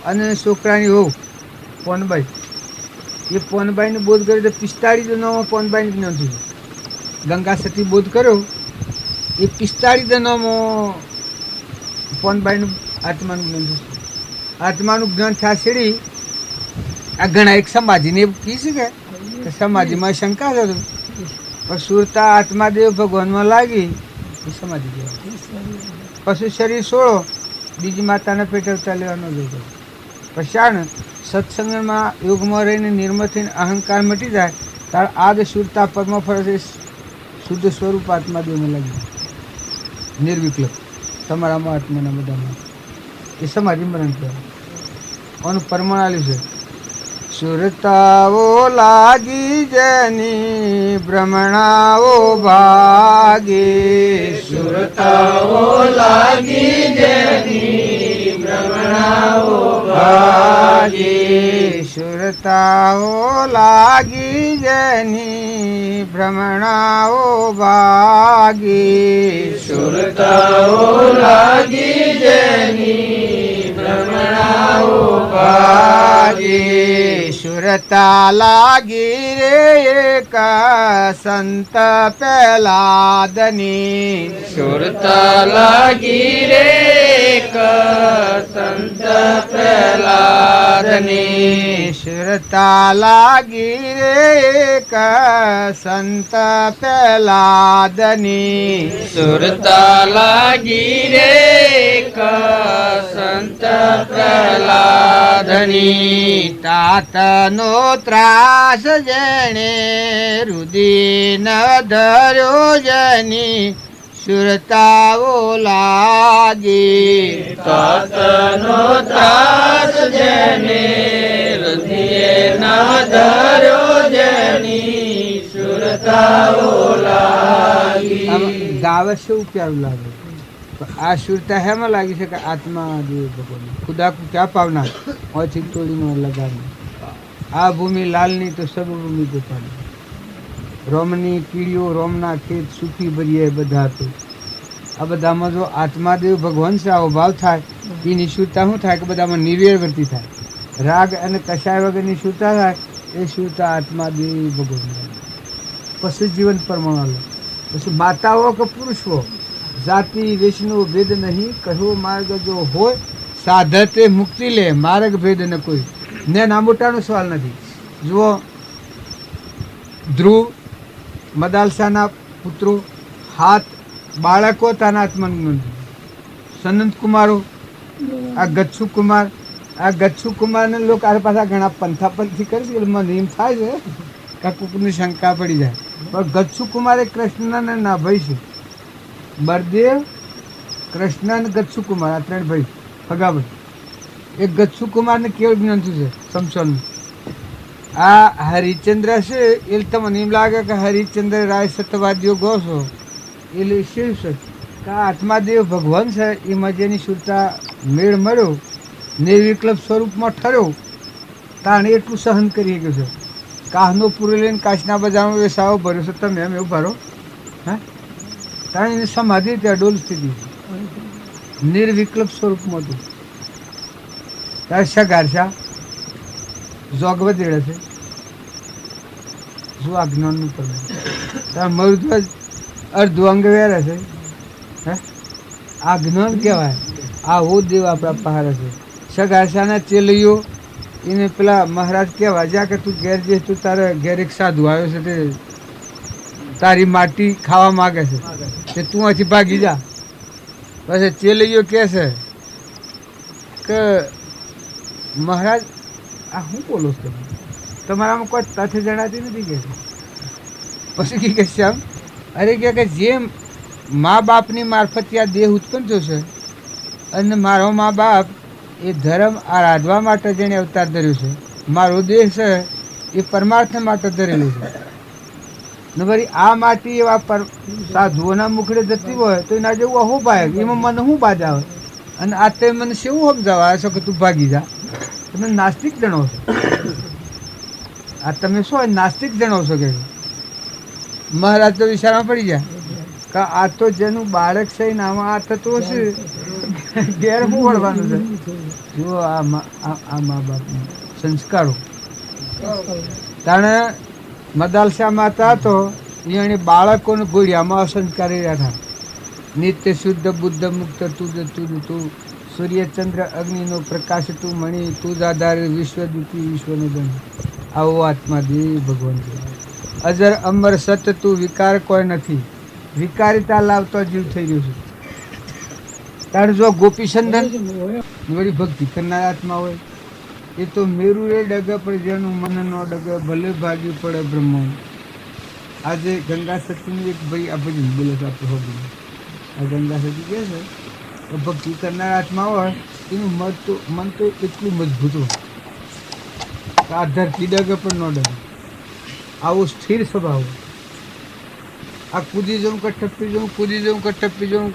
અને છોકરાની હોવ પોનબાઈ, એ પોનબાઈને બોધ કર્યો તો 45 જણામાં પોનબાઈને જ્ઞાન થયું. ગંગા સતી બોધ કર્યો એ 45 જણામાં પોનબાઈનું આત્માનું જ્ઞાન થયું. આત્માનું જ્ઞાન છાછડી આ ઘણા એક સમાધિને એવું કહી શકે કે સમાધિમાં શંકા હતો પણ સુરતા આત્માદેવ ભગવાનમાં લાગી એ સમાધિ કહેવાય. પછી શરીર છોડો બીજી માતાને પેટ અવતાર લેવાનો જોતો. પછી સત્સંગમાં યોગમાં રહીને નિર્મળ થઈને અહંકાર મટી જાય ત્યારે આદ સુરતા પદ્મ ફળે શુદ્ધ સ્વરૂપ આત્માદેવને લાગી નિર્વિકલ્પ તમારામાં આત્માના બધામાં એ સમાધિ મરણ કહેવાય. આનું પ્રમાણ આલ્યું છે. સુરતાઓ લાગી જેની ભ્રમણાઓ ભાગે, સુરતાઓ લાગી જેની ભ્રમણાઓ ભાગે, સુરતાઓ લાગી જેની ભ્રમણાઓ ભાગે, સુરતાઓ લાગી જેની ભ્રમણાઓ ભાગે. સુરતા લાગી રે એક સંત પહેલાદની, સુરતા લાગી રે એક સંત પ્રહલાદની સુરતા લાગી રે એક સંત પ્રહલાદની સુરતા લાગી રે એક સંત પ્રહલાદની તાતનો ત્રાસ જેણે રુદિન ધર્યો જની સુરતાઓ લાગી તાતનો ત્રાસ જેને હૃદયે ન ધર્યો જેની સુરતાઓ લાગી. આમ ગાવે છે એવું પ્યારું લાગે પણ આ સુરતા હેમાં લાગી છે કે આત્મા દેવ ભગવાન ખુદા કો ક્યાં પાવના ઓછી તોડીનો લગાવી આ ભૂમિ લાલની તો સબ ભૂમિ ગોપાની રોમની કીડીઓ રોમના ખેત સુખી ભરીએ બધા તો આ બધામાં જો આત્માદેવ ભગવાન છે આવો ભાવ થાય એ નિશુરતા શું થાય કે બધામાં નિર્વેરવર્તી થાય રાગ અને કશાય વગરની શુરતા થાય એ શુરતા આત્માદેવ ભગવાન પછી જીવન પરમાણુ લે પછી માતાઓ કે પુરુષો જાતિ વૈષ્ણવ ભેદ નહીં કહ્યો માર્ગ જો હોય સાધતે મુક્તિ લે માર્ગ ભેદ ન કોઈ ને ના મોટાનો સવાલ નથી જુઓ ધ્રુવ મદાલસાના પુત્રો હાથ બાળકો તાનાત્મન સનંત કુમારો આ ગચ્છુ કુમારને લોકો આ પાછા ઘણા પંથાપંથી કરી છે મને એમ થાય છે કે કુકની શંકા પડી જાય પણ ગચ્છુ કુમાર એ કૃષ્ણના ના ભાઈ છે બળદેવ કૃષ્ણ અને ગચ્છુ કુમાર આ ત્રણ ભાઈ ભગાભાઈ એક ગચ્છુ કુમારને કેવું જ્ઞાન થયું છે સમસોનનું આ હરિચંદ્ર છે એ તમને એમ લાગે કે હરિચંદ્ર રાય સત્યવાદીઓ ગો છો એટલે શિવ છે કે આ આત્માદેવ ભગવાન છે એમાં જેની સુરતા મેળ મળ્યો નિર્વિકલ્પ સ્વરૂપમાં ઠર્યો તાણે એટલું સહન કરી ગયું છે કાહનો પૂરી લઈને કાશના બજારમાં વેસાવો ભર્યો છે તમે એમ એવું ભરો હા તાણે એની સમાધિ ત્યાં ડોલ સ્થિતિ નિર્વિકલ્પ સ્વરૂપમાં હતું ત્યારે શગારશા જોગવત એડે છે શું આ જ્ઞાનનું પરમાણ તાર મરુધ્વજ અર્ધુ અંગ વેરે છે હે આ જ્ઞાન કહેવાય આ હો દેવ આપણા પહાડ છે સગારસાના ચેલીઓ એને પેલા મહારાજ કહેવા જા કે તું ઘેર જે તું તારે ઘેર એક સાધુ આવ્યો છે તે તારી માટી ખાવા માગે છે તે તું અહીંથી ભાગી જા પછી ચેલીઓ કહે છે કે મહારાજ આ હું બોલો છો તમારામાં કોઈ તથ્ય જણાતી નથી કે પછી કે શ્યામ અરે કે જેમ મા બાપની મારફત આ દેહ ઉત્પન્ન થયો છે અને મારો મા બાપ એ ધર્મ આરાધવા માટે જેને અવતાર ધર્યો છે મારો દેહ છે એ પરમાર્થ માટે ધરેલું છે ને વળી આ માટી એવા સાધુઓના મુખડે જતી હોય તો એના જેવું અહો પાય એમાં મને શું બાજા આવે અને આ તે મને શું સમજાવે છે કે તું ભાગી જા તમે નાસ્તિક જણો છો આ તમે શું નાસ્તિક જણો છો કે મહારાજ તો વિચારમાં પડી ગયા કે આ તો જેનું બાળક છે ને આમાં આ થતું હશે ઘેર શું વળવાનું છે જુઓ આ મા બાપના સંસ્કારો તાણે મદાલસા માતા હતો એને બાળકોને ગોળિયામાં અસંસ્કારી રહ્યા નિત્ય શુદ્ધ બુદ્ધ મુક્ત તું સૂર્યચંદ્ર અગ્નિનો પ્રકાશ તું મણી તું જ આધાર વિશ્વદૂતી વિશ્વનો ધન આવો આત્માદેવ ભગવાન છે અજર અમર સત તું વિકાર કોઈ નથી વિકારિતા લાવતો જીવ થઈ રહ્યો છે તારે જો ગોપીચંદન વળી ભક્તિ કરનાર આત્મા હોય એ તો મેરુ એ ડગે પણ જેનું મન નો ડગે ભલે ભાગી પડે બ્રહ્મ આજે ગંગા સતીનું એક ભાઈ આ ભજન બોલે છે આપણે હોબી આ ગંગા સતી કહે છે કે ભક્તિ કરનાર આત્મા હોય એનું મન તો એટલું મજબૂત હોય આ ધરતી ડગે પણ ન ડગે આવો સ્થિર સ્વભાવ આ કૂદી જવું કે ટપ્પી જવું કૂદી જવું કે ટપ્પી જવું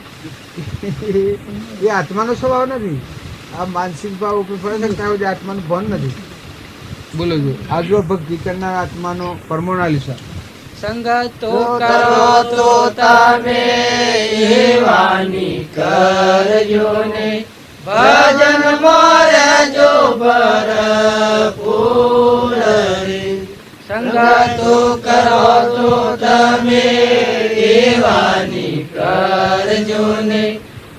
એ આત્માનો સ્વભાવ નથી આ માનસિક ભાવ ઉપર પડે છે ત્યાં આત્માનું ભાન નથી બોલો જો આ જો ભક્તિ કરનાર આત્માનો પરમોણાલિસા સંગતો કરો તો તમે એવાની કરજો ને ભજન મારે જો ભરપૂર રે સંગતો કરો તો તમે એવાની કરજો ને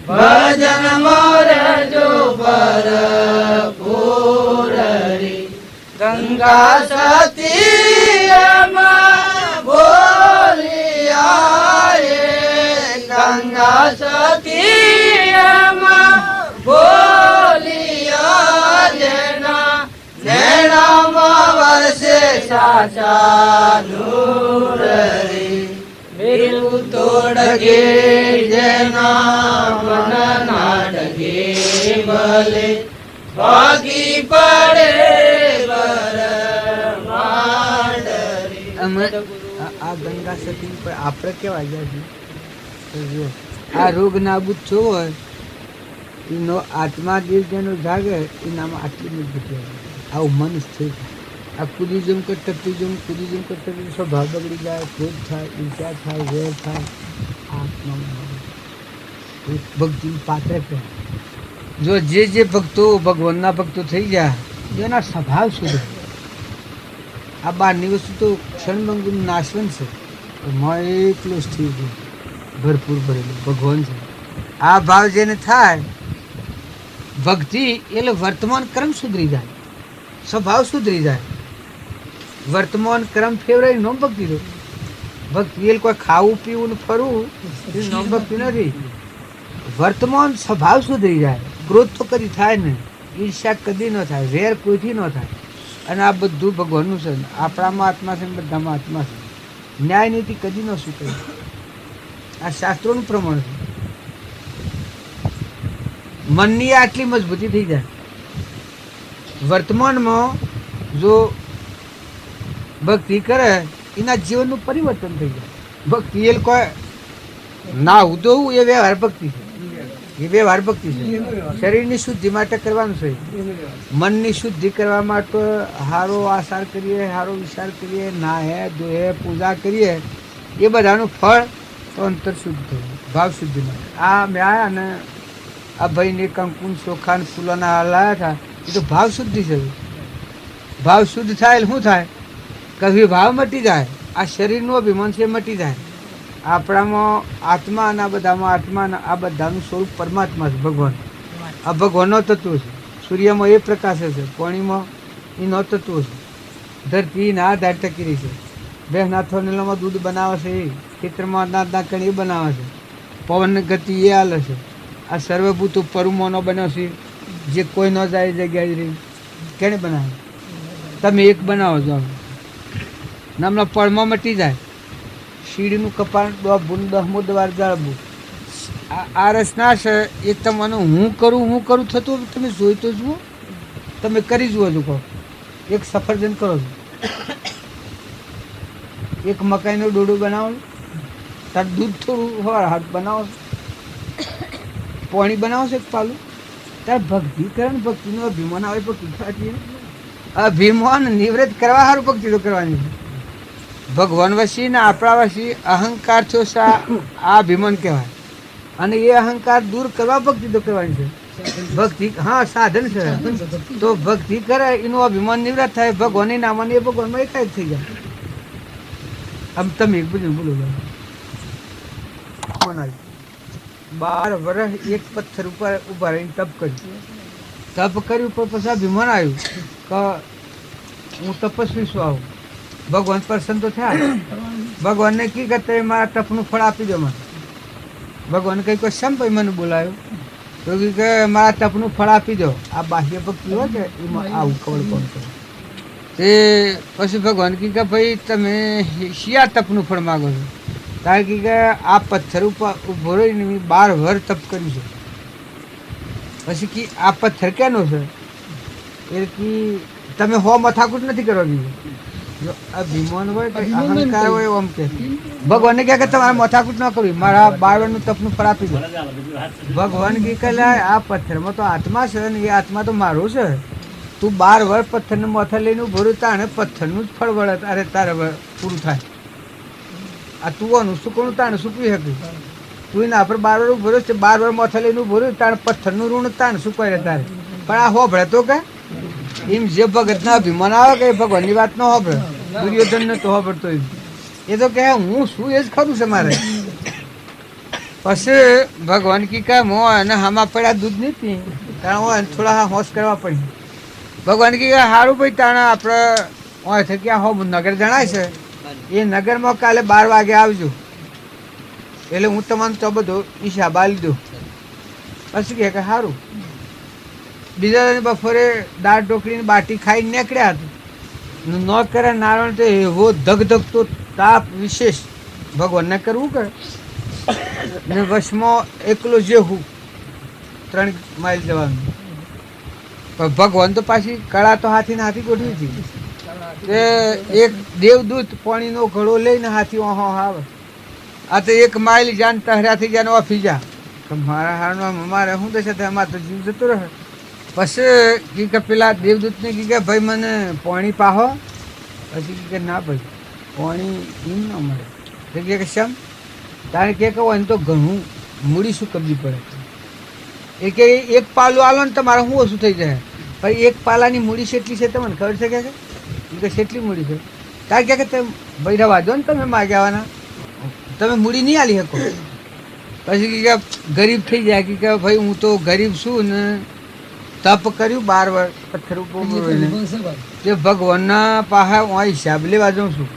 ભજન મોરજો ભરપૂર રે ગંગા સતીમાં બોલિયા રે ગંગા સતીમાં બોલિયા જેના નૈણામાં વરસે સાચા નૂર રે મેરું તોડગે જેના મન ના ડગે ભલે ભાગી પડે બરમાડ રે. આ ગંગા સતી પર આપણે કેવા ગયા છે તો જો આ રોગ નાબૂદ થયો હોય એનો આત્મા જે જેનો જાગે એનામાં આટલી મજબૂતી આવે. આવું મન સ્થિર આ કુદી જેમ કે ટપી જેમ કુદી જેમ કે ટપી સ્વભાવ બગડી જાય, ક્રોધ થાય, ઈર્ષા થાય, વેર થાય. આત્મામાં ભક્તિ પાત્ર કહેવાય. જો જે ભક્તો ભગવાનના ભક્તો થઈ ગયા એના સ્વભાવ સુધરે. આ બહારની વસ્તુ તો ક્ષણભંગુર નાશવંત છે. માં એટલું સ્થિર છે, ભરપૂર ભરેલું ભગવાન છે. આ ભાવ જેને થાય ભક્તિ એટલે વર્તમાન ક્રમ સુધરી જાય, સ્વભાવ સુધરી જાય. વર્તમાન ક્રમ ફેવરાય નો ભક્તિ તો ભક્તિ એટલે કોઈ ખાવું પીવું ને ફરવું એ નો ભક્તિ નથી. વર્તમાન સ્વભાવ સુધરી જાય. ક્રોધ તો કદી થાય ને, ઈર્ષ્યા કદી ન થાય, વેર કોઈથી ન થાય. અને આ બધું ભગવાનનું છે. આપણામાં આત્મા છે ને બધામાં આત્મા છે. ન્યાય નીતિ કદી ન સુધરે. આ શાસ્ત્રોનું પ્રમાણ છે. મનની આટલી મજબૂતી થઈ જાય. વર્તમાનમાં જો ભક્તિ કરે એના જીવનનું પરિવર્તન થઈ જાય. ભક્તિ એ કોઈ ના ઉદોવું એ વ્યવહાર ભક્તિ છે. એ વ્યવહાર ભક્તિ છે. શરીરની શુદ્ધિ માટે કરવાનું છે. મનની શુદ્ધિ કરવા માટે સારો આસાર કરીએ, સારો વિચાર કરીએ, નાહે ધોએ, પૂજા કરીએ, એ બધાનું ફળ તો અંતર શુદ્ધ થયું, ભાવ શુદ્ધિ માટે. આ મેં આવ્યા ને આ ભાઈને કંકુન ચોખા ને ફૂલોના લાયા હતા એ તો ભાવ શુદ્ધિ છે. ભાવ શુદ્ધ થાય એટલે શું થાય? કભી ભાવ મટી જાય. આ શરીરનું અભિમાન છે મટી જાય. આપણામાં આત્મા અને આ બધામાં આત્મા આ બધાનું સ્વરૂપ પરમાત્મા છે, ભગવાન. આ ભગવાનનો તત્વ છે. સૂર્યમાં એ પ્રકાશે છે, પાણીમાં એનો તત્વ છે. ધરતી ના આધાર ટકી રહી છે. બે નાથોનેલામાં દૂધ બનાવે છે, એ ખેતરમાં અનાજના કણ એ બનાવે છે. પવનની ગતિ એ હાલે છે. આ સર્વભૂતો પરુમોનો બન્યો છે, જે કોઈ ન જાય એ જગ્યાએ રહી. કેને બનાવે? તમે એક બનાવો છો નામના પળમાં મટી જાય. શીડીનું કપાળ 10મો દ્વાર જાળવું. આ રચના છે એ તમને હું કરું થતું તમે જોઈ તો જુઓ, તમે કરી જુઓ છો. કહો એક સફરજન કરો છો, એક મકાઈનો ડોડો બનાવો, તાર દૂધ થોડું હવાર હાથ બનાવો, પાણી બનાવો છો એક પાલું. તાર ભક્તિ કરે ને, ભક્તિનો અભિમાન આવે. ભક્તિ થતી અભિમાન નિવૃત્ત કરવા સારું ભક્તિ તો કરવાની છે. ભગવાન વસી ને આપણા વસી અહંકાર થયો છે, આ અભિમાન કહેવાય. અને એ અહંકાર દૂર કરવા ભક્તિ તો કરવાની છે. ભક્તિ હા સાધન છે. તો ભક્તિ કરે એનું અભિમાન નિવૃત્ત થાય. ભગવાનની નામાની એ ભગવાનમાં એકાદ થઈ જાય. આમ તમે એક બધું બોલો. 12 વર્ષ એક પથ્થર ઉપર ઉભા રહીને તપ કર્યું. તપ કર્યું પણ પછી અભિમાન આવ્યું કે હું તપસ્વી છું. આવું ભગવાન પ્રસન્ન તો થયા. ભગવાનને કી કરતા મારા તપનું ફળ આપી દો મને. ભગવાન કઈ કોઈ શમ ભાઈ મને બોલાયો તો કે મારા તપનું ફળ આપી દો. આ બાહ્ય ભક્તિ હોય કે એમાં આવું ખબર કોણ કરે તે પછી ભગવાન કી કે ભાઈ તમે શિયા તપનું ફળ માગો છો? કારણ કે આ પથ્થર ઉપર ઉભો રહીને 12 વર્ષ તપ કર્યું છે. પછી કે આ પથ્થર કેનો છે? એ કે તમે હો મથાકૂટ નથી કરવાની. જો અભિમાન હોય કે અહંકાર હોય એમ કે ભગવાનને કહે કે તમારે મથાકૂટ ન કરવી, મારા 12 વર્ષનું તપનું ફળ આપી દો. ભગવાન કે આ પથ્થરમાં તો આત્મા છે ને એ આત્મા તો મારો છે. તું 12 વર્ષ પથ્થરને માથા લઈને ઉભો રહ્યો તાણે પથ્થરનું જ ફળ વળે. અરે તારે પૂરું થાય. આ તું આનું શું કોણ તાણે સૂકવી શકી? તું એના આપણે 12 વર્ષ ઉભો રહ્યો છે, 12 વર્ષ માથા લઈને ઉભો રહ્યો તાણે પથ્થરનું ઋણ તાણે સૂકવાય તારે. પણ આ હોભળે તો કે એમ જે ભગતના અભિમાન આવે કે ભગવાનની વાત ન હોભળે. દુર્યોધન ને તો હોભળતો એ તો કહે હું શું એ જ ખરું છે મારે. પછી ભગવાન કી કહે હું અને હામાં પડ્યા દૂધ નહીં પી તાણે હું થોડા હોશ કરવા પડી ભગવાન કી કહે સારું ભાઈ તાણે આપણે અહીંથી ક્યાં હો નગર જણાય છે એ નગરમાં કાલે 12 વાગે આવજો એટલે હું તમને તો બધો હિસાબ આલી દઉં પછી કહે કે સારું બીજા દિન બપોરે દાળ ઢોકળીની બાટી ખાઈને નીકળ્યા હતા ન કરે નારાયણ તો એવો ધગધગતો તાપ વિશેષ ભગવાનને કરવું કે ને વશમાં એકલો જેવું 3 માઇલ જવાનું પણ ભગવાન તો પાછી કળા તો હાથી ગોઠવી હતી કે એક દેવદૂત પાણીનો ઘડો લઈને હાથી ઓહો આવે આ તો 1 માઇલ જાન તહરાથી જાન ઓફી જા મારા હારનો મારે શું થશે એમાં તો જીવ જતો રહે પછી કે પેલા દેવદૂતને કે ભાઈ મને પાણી પાહો પછી કે ના ભાઈ પાણી એમ ન મળે કે શમ તારે કે કહો એને તો ઘણું મૂડી શું કબજી પડે એ કે 1 પાલું આલો ને તમારે શું ઓછું થઈ જાય ભાઈ 1 પાલાની મૂડી કેટલી છે તમને ખબર છે કે કેટલી મૂડી છે તારે કે તમે ભાઈ રવા દો ને તમે માગ્યાવાના તમે મૂડી નહીં આલી શકો પછી કે ગરીબ થઈ જાય કે ભાઈ હું તો ગરીબ છું ને તપ કર્યું 12 વર્ષ પથ્થર ઉપર તે ભગવાનના પાસે હું હિસાબ લેવા જાઉં છું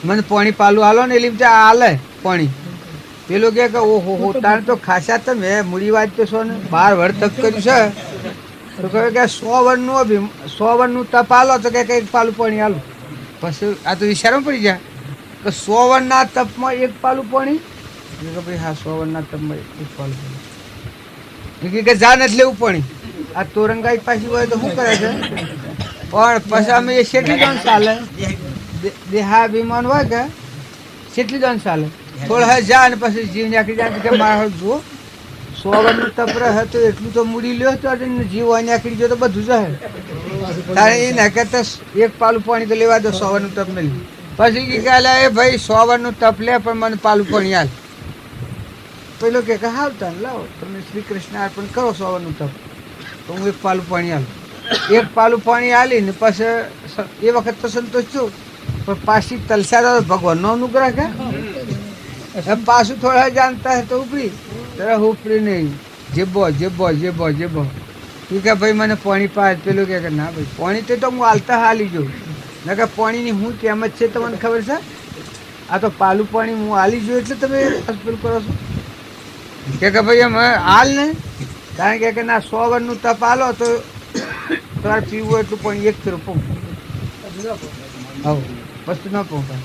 મને પાણી પાલું આલો ને એટલે આલે પાણી પેલો કે ઓહો હો તારે તો ખાસા તમે મૂડી વાત તો છો ને 12 વર્ષ તપ કર્યું છે તો કહે કે 100 વર્ષનું તપ આલો તો કે 1 પાલું પાણી આલો પછી આ તો વિચારવા પડી જાય કે 100 વર્ષના તપમાં 1 પાલું પાણી કે ભાઈ હા 100 વર્ષના તપમાં 1 પાલું પાણી કે જા નથી લેવું પાણી આ તોરંગાઈ પાછી હોય તો શું કરે છે પણ પછી અમે એ શેટલી જણ ચાલે દેહા વિમાન હોય કે શેટલી જણ ચાલે થોડા જા અને પછી જીવ નાખી જાય કે મારા જુઓ 100 વર્ષનું તપ રહે તો એટલું તો મૂડી લ્યો તો જીવ હોય નાખી ગયો તો બધું જાય તારે એ નાખે તો 1 પાલું પાણી તો લેવા દો 100 વર્ષનું તપ મેળવી પછી કે એ ભાઈ 100 વર્ષનું તપ લે પણ મને પાલું પાણી હાલ પેલો કે હાલ તાને લાવો તમે શ્રી કૃષ્ણ અર્પણ કરો 100 વર્ષનું તપ તો હું 1 પાલું પાણી હાલું 1 પાલું પાણી હાલીને પછી એ વખત તો સંતોષ છું પણ પાછી તલસા ભગવાનનો અનુગ્રહ કે પાછું થોડા જાણતા હે તો ઉપરી તરફ ઉપરી નહીં જેબો તું કે ભાઈ મને પાણી પાય પેલું કે ના ભાઈ પાણી તો હું હાલતા હાલી જાઉં ના કે પાણીની હું કિંમત છે તમને ખબર છે આ તો પાલું પાણી હું હાલી જોઉં એટલે તમે પેલું કરો છો કે ભાઈ અમે હાલ ને કારણ કે ના 100 વર્ષનું તપ હાલો તો તમારે પીવું હોય એટલું પાણી 1 ફેરો પંપ વસ્તુ ન પહોંચાય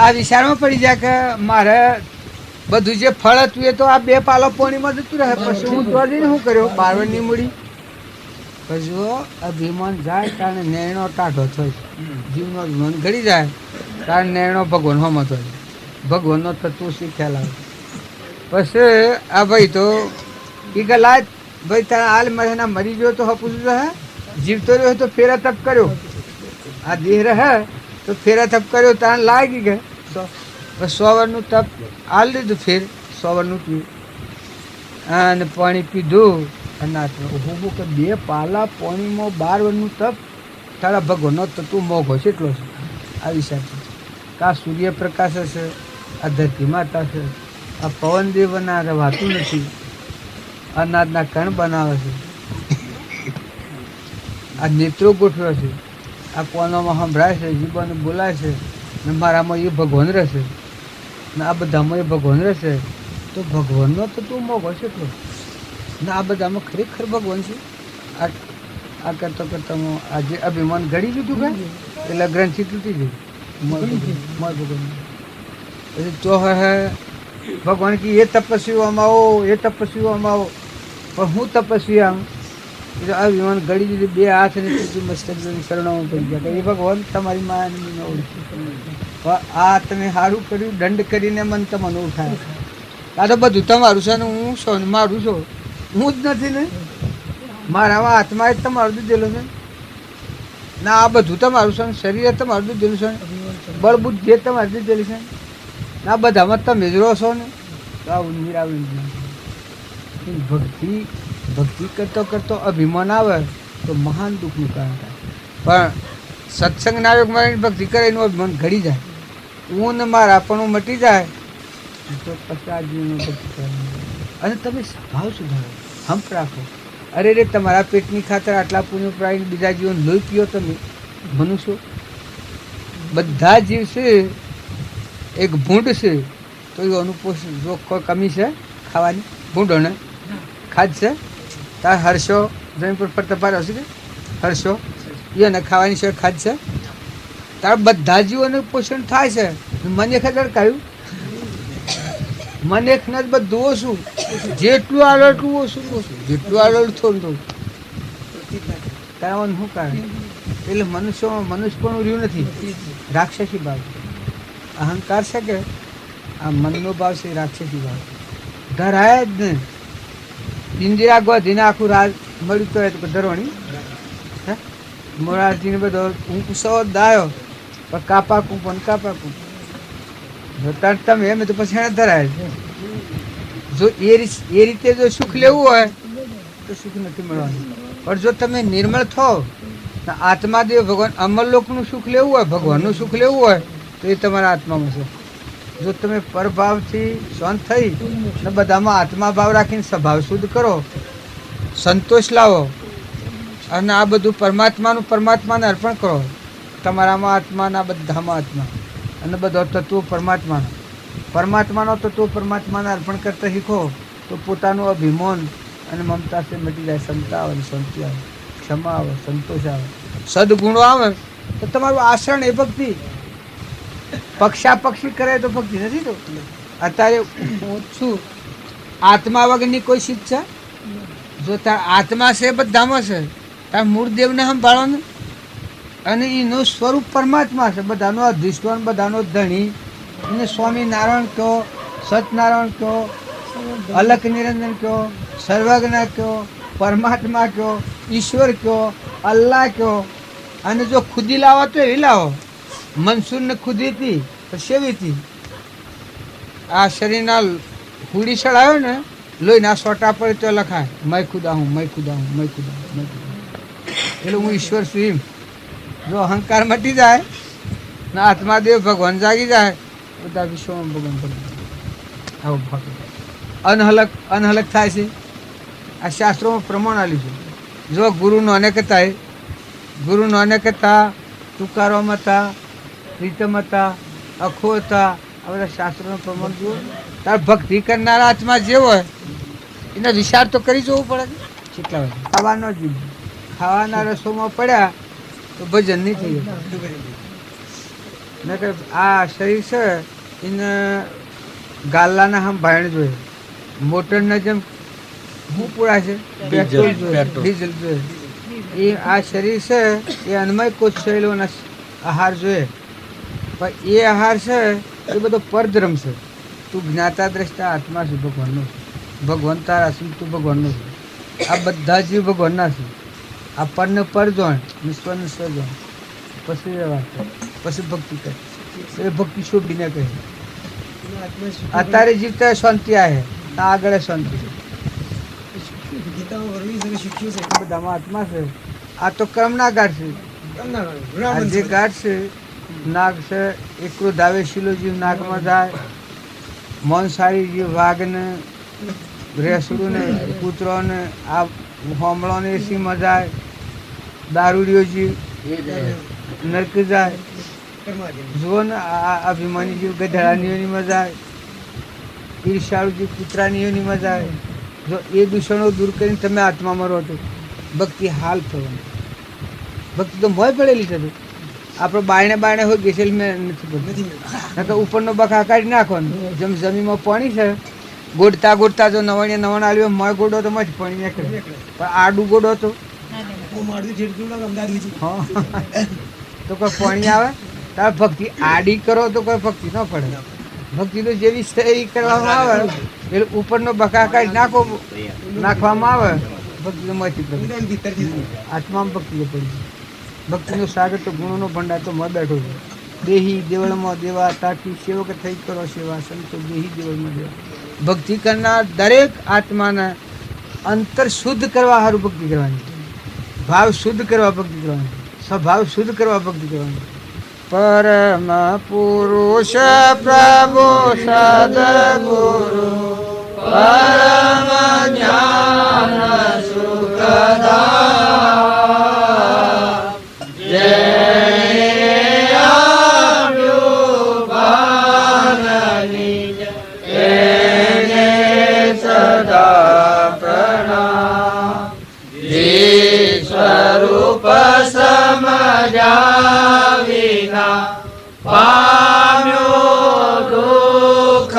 આ વિચારમાં પડી જાય કે મારે બધું જે ફળ હતું એ તો આ 2 પાલો પાણીમાં જતું રહે પછી હું તો શું કર્યો 12 ની મૂડી પછી અભિમાન જાય કારણ નેણો ટાઢો થાય જીવનો અભિમાન ઘડી જાય કારણ નેણો ભગવાન હોમાં થાય ભગવાનનો થતું શીખ્યા લાવે પછી આ ભાઈ તો એ ગલા ભાઈ તારા હાલ મહિના મરી ગયો તો હપું રહે જીવતો રહ્યો તો ફેરા તપ કર્યો આ દેહ રહે તો ફેરા તપ કર્યો તારે લાગી ગયે 100 વર્ષનું તપ હાલ લીધું ફેર 100 વર્ષનું પીવું અને પાણી પીધું અને હું કે 2 પાલા પાણીમાં 12 વર્ષનું તપ તારા ભગવાનનો તો તું મોઘો છે એટલો છે આ વિચાર છે કા સૂર્યપ્રકાશ છે આ ધરતી માતા છે આ પવનદેવ બનાવે વાતું નથી અનાજના કણ બનાવે છે આ નેત્રો ગોઠવે છે આ કોનામાં સંભળાય છે જીવન બોલાય છે ને મારામાં એ ભગવાન રહેશે ને આ બધામાં એ ભગવાન રહેશે તો ભગવાનનો તો તું મોગો છે એટલો ને આ બધામાં ખરેખર ભગવાન છે આ કરતો હું આજે અભિમાન ઘડી દીધું કે એટલે ગ્રંથિ તૂટી ગઈ ભગવાન પછી તો હે ભગવાન કી એ તપસ્વીઓમાં આવો પણ હું તપસ્વી આમ એટલે અભિમાન ઘડી દીધું 2 હાથ ને ત્રીજું મસ્તક શરણોમાં પડી ગયા એ ભગવાન તમારી માયાને ઓળખી આ તમે સારું કર્યું દંડ કરીને મને તમને ઉઠાય આ તો બધું તમારું છે ને હું છું મારું છું હું જ નથી ને મારામાં હાથમાં જ તમારું દીધેલું છે ના આ બધું તમારું છે શરીર તમારું દીધેલું છે બળબુદ્ધ જે તમારું દીધેલું છે ના બધામાં તમે જ રહો છો ને તો આવું નિરાવું ભક્તિ કરતો અભિમાન આવે તો મહાન દુઃખનું કારણ થાય પણ સત્સંગના યોગમાં ભક્તિ કરે એનું અભિમાન ઘડી જાય હું ને મારા પણ મટી જાય તો પછી આ જીવનો ભક્તિ કરવાની. અને તમે સ્વભાવ સુધારો, હંપ રાખો. અરે રે તમારા પેટની ખાતર આટલા પુણ્ય પ્રાણી બીજા જીવન લોહી પીઓ તમે મનુષ્યો. બધા જીવ છે એક ભૂંડ છે તો એ અનુપોષણ જો કોઈ કમી છે ખાવાની ભૂંડોને ખાધ છે તાર હર્ષો જમીન પર ફરતા પાર હશે કે હર્ષો એને ખાવાની છે ખાધ છે તાર બધા જીવોનું પોષણ થાય છે. મને ખબર કહ્યું મને એક નથી બધું ઓછું જેટલું આલો એટલું ઓછું ઓછું જેટલું આલો થોડું થોડું તારામાં શું કારણ એટલે મનુષ્યમાં મનુષ્ય પણ રહ્યું નથી. રાક્ષસી ભાવ અહંકાર છે કે આ મનનો ભાવ છે રાક્ષસી ભાવ ધરાય જ ને. ઇન્દિરા ગોધીને આખું રાજ મળ્યું તો ધરોણી મોરારજીને બધો હું ઉત્સવ દાયો પણ કાપાકું પણ કાપાકું તમે એમ તો પછી એને ધરાય જો એ રીતે જો સુખ લેવું હોય તો સુખ નથી મળવાનું. પણ જો તમે નિર્મળ થો આત્માદેવ ભગવાન અમરલોકનું સુખ લેવું હોય ભગવાનનું સુખ લેવું હોય તો એ તમારા આત્મામાં છે. જો તમે પરભાવથી શાંત થઈ ને બધામાં આત્મા ભાવ રાખીને સ્વભાવ શુદ્ધ કરો સંતોષ લાવો અને આ બધું પરમાત્માને અર્પણ કરો. તમારામાં આત્માના બધામાં આત્મા અને બધો તત્વો પરમાત્માનો તત્વો પરમાત્માને અર્પણ કરતા શીખો તો પોતાનું અભિમાન અને મમતા સે મટી જાય. ક્ષમતા આવે શાંતિ આવે ક્ષમા આવે સંતોષ આવે સદગુણો આવે તો તમારું આચરણ એ ભક્તિ. પક્ષાપક્ષી કરે તો ભક્તિ નથી. તો અત્યારે હું છું આત્મા વગરની કોઈ શિક્ષા જો તાર આત્મા છે બધામાં છે તાર મૂળ દેવને સંભાળવાનું અને એનું સ્વરૂપ પરમાત્મા છે. બધાનો અધિષ્ઠાન બધાનો ધણી એને સ્વામિનારાયણ કહો સત્યનારાયણ કહો અલખ નિરંજન કહો સર્વજ્ઞ કહો પરમાત્મા કહો ઈશ્વર કહો અલ્લાહ કહો. અને જો ખુદી લાવો તો એવી લાવો. મનસૂરને ખુદી હતી તો સેવી હતી. આ શરીરના હુડી ચડાવ્યો ને લોહીના સોટા પડે તો લખાય મેં ખુદા હું મેં ખુદા હું મેં ખુદા હું મેં ખુદા એટલે હું ઈશ્વર છું એમ. જો અહંકાર મટી જાય ને આત્માદેવ ભગવાન જાગી જાય બધા વિશ્વમાં ભગવાન આવું ભક્ત અનહલક થાય છે. આ શાસ્ત્રોમાં પ્રમાણ આપ્યું છે. જો ગુરુનો અનેકતા ગુરુનો અનેકતા તુકારામ હતા પ્રીતમ હતા અખો હતા આ બધા શાસ્ત્રોનું પ્રમાણ જુઓ. તાર ભક્તિ કરનારા આત્મા જે હોય એને વિચાર તો કરી જવું પડે. કેટલા વાગે ખાવાનો જ ખાવાના રસોમાં પડ્યા તો ભજન નહીં થઈ જતું. આ શરીર છે એને ગાલાના હમ ભાણ જોઈએ મોટરના જેમ શું પૂરા છે પેટ્રોલ જોઈએ ડીઝલ જોઈએ. એ આ શરીર છે એ અન્મય કોષ શૈલોના આહાર જોઈએ પણ એ આહાર છે એ બધો પરધર્મ છે. તું જ્ઞાતા દ્રષ્ટા આત્મા છે ભગવાનનો છે. ભગવાન તારા છે તું ભગવાનનો છે. આ બધા જીવ ભગવાનના છે. આ પરને પર જોણ વિશ્વને સ્વજણ પછી વાત પછી ભક્તિ કરે એ ભક્તિ શોભીને કહે. અત્યારે જીવતા શાંતિ આવે આગળ શાંતિ બધામાં આત્મા છે. આ તો કર્મના ગાઢ છે. આ જે ગાઢ છે નાગ છે એ ક્રોધાવે શીલો જીવ નાગમાં જાય. મોનસારી જીવ વાઘને રેસડું ને કૂતરોને આ હોમળોને એસીમાં જાય. દારૂડિયો જીવ નરક જાય. જુઓ ને આ અભિમાની જીવ ગધેડાનીઓની જાય. ઈર્ષાળુ જીવ કૂતરાનીઓની જાય. જો એ દૂષણો દૂર કરીને તમે આત્મામાં રહો તો ભક્તિ હાલ થવાની. ભક્તિ તો મોય પડેલી છે. આપણે બાયણે હોય ગેસેલ મેં નથી પડતી ઉપરનો બખા કાઢી નાખવાનું. જેમ જમીનમાં પાણી છે ગોડતા જો નવણ આવ્યો મોય ગોડો તો મજ પાણી નીકળે પણ આડું ગોડો તો તો કોઈ પાણી આવે તારે ભક્તિ આડી કરો તો કોઈ ભક્તિ ન પડે. ભક્તિ તો જેવી એવી કરવામાં આવે એટલે ઉપરનો બકા કાઢી નાખવામાં આવે ભક્તિ તો મથી પડે. આત્મામાં ભક્તિ તો પડી. ભક્તિનો સાગર તો ગુણોનો ભંડાર તો મોં બેઠો છે. દેહી દેવળમાં દેવા તાકી સેવક થઈ કરો સેવા સંતો દેહી દેવળમાં દેવા. ભક્તિ કરનાર દરેક આત્માના અંતર શુદ્ધ કરવા સારું ભક્તિ કરવાની. ભાવ શુદ્ધ કરવા ભક્તિ કરવાની. સ્વભાવ શુદ્ધ કરવા ભક્તિ કરવાની. પરમ પુરુષ પ્રભુ સદગુરુ પરમ જ્ઞાન સુખદા જય આપ્યું ભાન નિજ એને સદા પ્રણામ સ્વરૂપ સમજ્યા વિના પામ્યો દુઃખ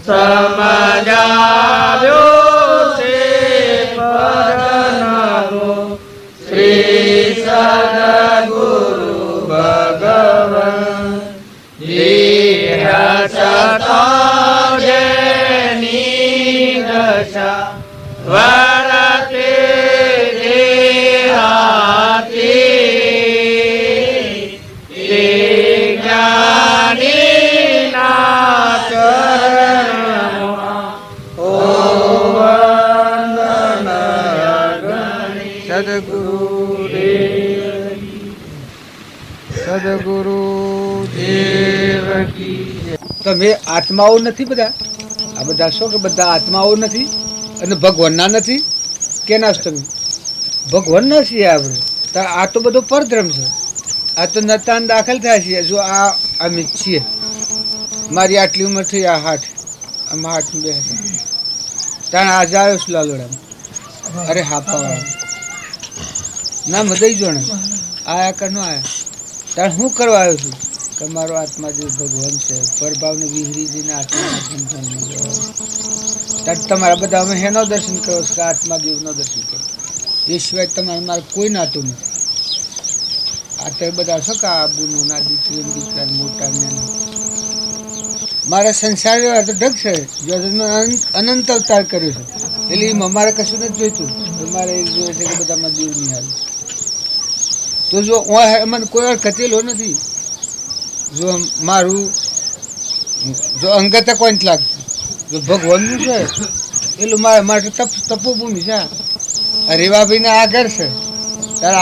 સમજાવ્યો તે પરનામો શ્રી સદગુરુ ભગવાન દેહ છતાં જેની દશા વરતે દેહાતી તે જ્ઞાનીના ચરણમાં ઓ વંદન ગણી સદગુરુ દેવ કી જય. તમે આત્માઓ નથી બધા? આ બધા શું કે બધા આત્માઓ નથી અને ભગવાનના નથી? કેના છો તમે? ભગવાનના છીએ આપણે. તો આ તો બધો પરધર્મ છે. આ તો નતાન દાખલ થાય છે. જો આ અમે છીએ, મારી આટલી ઉંમર થઈ, આ હાથ, આમાં હાથ બે હતા ત્યાં આજે આવ્યો છું લાલોડા. અરે હાપાવાળા ના મદઈ જો ને આયા કે ન આયા તાણ હું કરવા આવ્યો છું કે મારો આત્મા જે ભગવાન છે પરભાવને વિહરીજીને આત્મા તમારા બધા અમે હેનો દર્શન કરો છો કે આત્માદેવનો દર્શન કરો. એ સિવાય તમારે મારે કોઈ નાતું નથી. આ તો બધા શું કે આબુનું ના દીકરી દીકરા મોટા ને મારા સંસાર વ્યવહાર તો ઢગ છે. જો અનંત અવતાર કર્યો છે એટલે એમાં મારે કશું નથી જોઈતું. મારે એક જોઈએ છે કે બધામાં દેવ નહીં આવે. તો જો મને કોઈ વાર કચેલો નથી. જો મારું જો અંગત કોઈ નથી લાગતું. જો ભગવાનનું છે એટલું મારા માટે તપોભૂમિ છે. રેવાભાઈને આ ઘર છે ત્યારે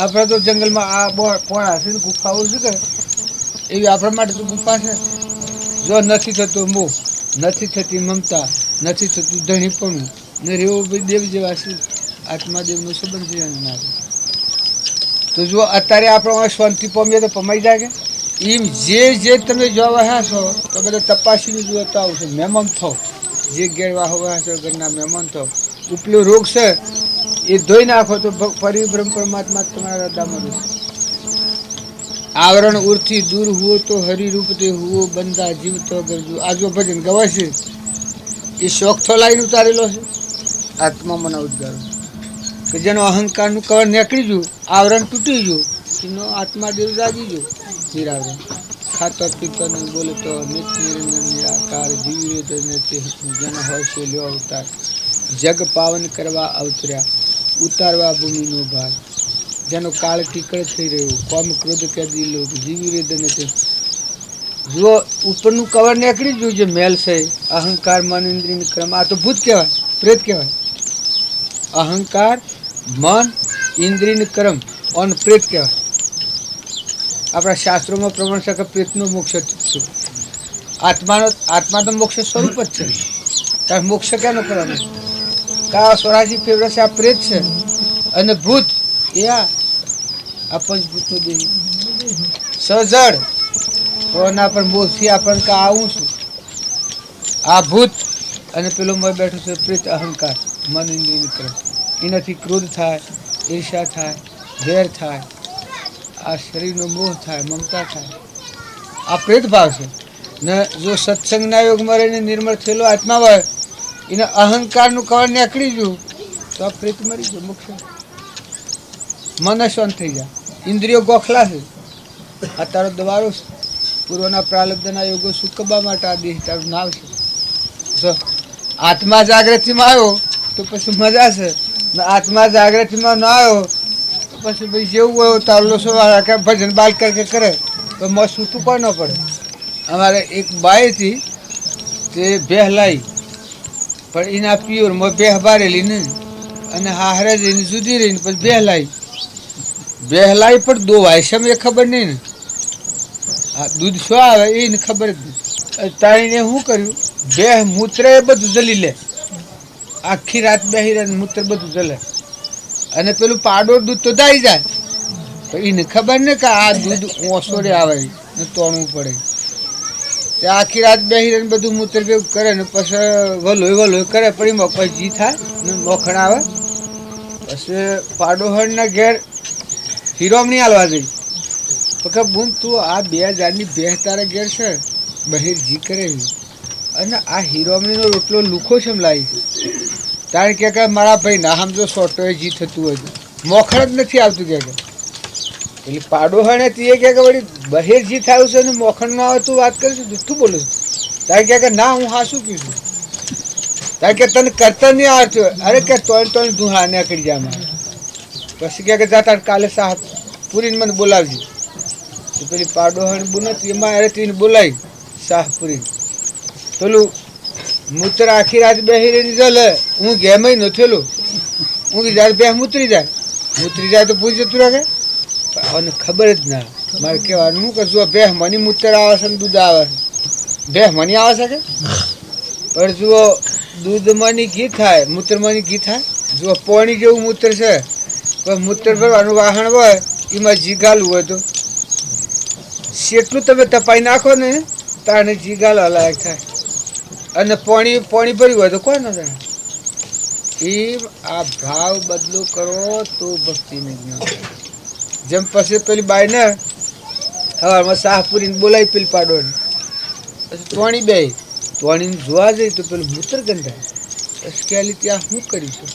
આપણે તો જંગલમાં આ પોળા છે ગુફાઓ છે કે એવી આપણા માટે તો ગુફા છે. જો નથી થતો મોહ, નથી થતી મમતા, નથી થતું ધણીપણું ને રેવાભાઈ દેવ જેવા છે. આત્માદેવનો સંબંધ છે મારે. તો જો અત્યારે આપણે શાંતિ પામીએ તો પમાઈ જાય કે એમ જે તમે જોવા હા છો તો બધા તપાસીને જુઓ તો આવશે. મહેમાન થાવ, જે ગેરવા હોવા છો ઘરના મહેમાન થાવ. ઉપલો રોગ છે એ ધોઈ નાખો તો પરિબ્રહ્મ પરમાત્મા તમારા હૃદયમાં રહેશે. આવરણ ઉરથી દૂર હુઓ તો હરિરૂપ તે હુઓ બંધા જીવ તો ગરજુ. આ જો ભજન ગવાય છે એ શોખ તો લાઈને ઉતારેલો છે. આત્મા મને ઉદ્ગારો કે જેનો અહંકારનું કવર નીકળી ગયું, આવરણ તૂટી ગયું, એનો આત્મા દેવ જાગી ગયો. નિરાવરણ ખાતો પીતો નહીં બોલે તો નિત નિરંજન નિરાકાર જીવી જેનો હોય છે લ્યો અવતાર. જગ પાવન કરવા અવતર્યા ઉતારવા ભૂમિનો ભાગ. જેનો કાળ ટીકળ થઈ રહ્યો કોમ ક્રોધ કેદી લોક જીવી રેદને તે. જો ઉપરનું કવર નીકળી ગયું જે મેલ છે અહંકાર મન ઇન્દ્રિય ક્રમ. આ તો ભૂત કહેવાય, પ્રેત કહેવાય. અહંકાર મન ઇન્દ્રિય કર્મ અને પ્રેત કહેવાય. આપણા શાસ્ત્રોમાં પ્રમાણ છે કે પ્રેતનો મોક્ષ છે. આત્મા તો મોક્ષ સ્વરૂપ જ છે. ત્યારે મોક્ષ ક્યાંનો કરવાનો? કા 84 ફેવરે છે આ પ્રેત છે અને ભૂત એ આ પંચભૂતનો દેહ સજળ કોના પર મોહથી આપણને કા આવું છું. આ ભૂત અને પેલો મય બેઠું છે પ્રેત અહંકાર મન ઇન્દ્રિય ક્રમ. એનાથી ક્રોધ થાય, ઈર્ષા થાય, વેર થાય, આ શરીરનો મોહ થાય, મમતા થાય. આ પ્રેત ભાવ છે ને. જો સત્સંગના યોગમાં રહીને નિર્મળ થયેલો આત્મા હોય એને અહંકારનું કવર નીકળી ગયું તો આ પ્રેત મરી ગયો. મોક્ષ મન શાંત થઈ જાય. ઇન્દ્રિયો ગોખલા છે. આ તારો દવારો છે. પૂર્વના પ્રાલબ્ધના યોગો સુકબા માટે આ દેહ તારું નાવ છે. જો આત્મા જાગૃતિમાં આવ્યો તો પછી મજા છે ને આત્મા જાગૃતિમાં ન આવ્યો તો પછી ભાઈ જેવું હોય તારો સવાર કે ભજન બાલ કરે તો મસ્ત સૂતું કોઈ ન પડે. અમારે એક બાઈ હતી તે બેહ લાવી પણ એના પિયોરમાં બેહ બારેલી ને અને હારે જઈને જુદી રહીને પછી બેહ લાવી બેહલાય પણ દોવાય છે એ ખબર નહીં ને. આ દૂધ શું આવે એને ખબર જ નહીં. તાણીને શું કર્યું, બે મૂત્ર એ બધું જલી લે, આખી રાત બેહી રહે મૂત્ર બધું જલે, અને પેલું પાડો દૂધ તો દાઈ જાય. તો એને ખબર ને કે આ દૂધ ઓસોડે આવે ને તોડવું પડે. તે આખી રાત બેહી રહે બધું મૂત્ર ભેગું કરે ને પછી વલોય કરે, પછી પછી જી થાય ને મોખણ આવે. પછી પાડોહણના ઘેર હીરોમણી હાલવા જઈ. તો બુન તું આ 2000ની ભેંસ તારા ઘેર છે, બહેર જી કરે, અને આ હીરોમણીનો રોટલો લુખો છે એમ લાવી. કારણ કે મારા ભાઈ ના સમજો સોટોએ જી થતું હોય તો મોખણ જ નથી આવતું. કે પેલી પાડોહણે તે કે વળી બહેર જી થયું છે ને મોખણ ન આવે તું વાત કરીશું, જુઠ્ઠું બોલું છું. તારે કે ના હું હા શું કીધું, તારે કે તને કરતા નહીં આવડતું. અરે કે તોય ધુહા ને કરી જા મારે. પછી કે જા તાર કાલે સાહ પૂરીને મને બોલાવજી. તો પેલી પાડોહણ બોલતી એમાં અરે તેને બોલાવી સાહ પૂરી. પેલું મૂત્ર આખી રાત બેહી રહીને જલે, હું ગેમય ન થયેલું. હું જ્યારે બે મૂતરી જાય તો પૂરી જતું રાખે. અને ખબર જ ના મારે કહેવાનું હું કરશું, ભેહ મની મૂત્ર આવે છે ને દૂધ આવે છે, ભેહ મની આવે છે કે પણ જુઓ દૂધમાંની ઘી થાય, મૂત્રમાંની ઘી થાય. જુઓ પોણી જેવું મૂત્ર છે, પણ મૂત્ર ભરવાનું વાહણ હોય એમાં જી ગાલવું હોય તો જેટલું તમે તપાઈ નાખો ને તાને જી ગાલવા લાયક થાય. અને પોણી ભર્યું હોય તો કોઈ ન થાય. એમ આ ભાવ બદલો કરો તો ભક્તિને જ્ઞાન. જેમ પછી પેલી બાઈ ને હવારમાં સાહ પૂરીને બોલાવી પેલી પાડોને, પછી તોણી બે તોણીને જોવા જઈ તો પેલું મૂત્ર ગંધાય. પછી કે ત્યાં શું કરીશું,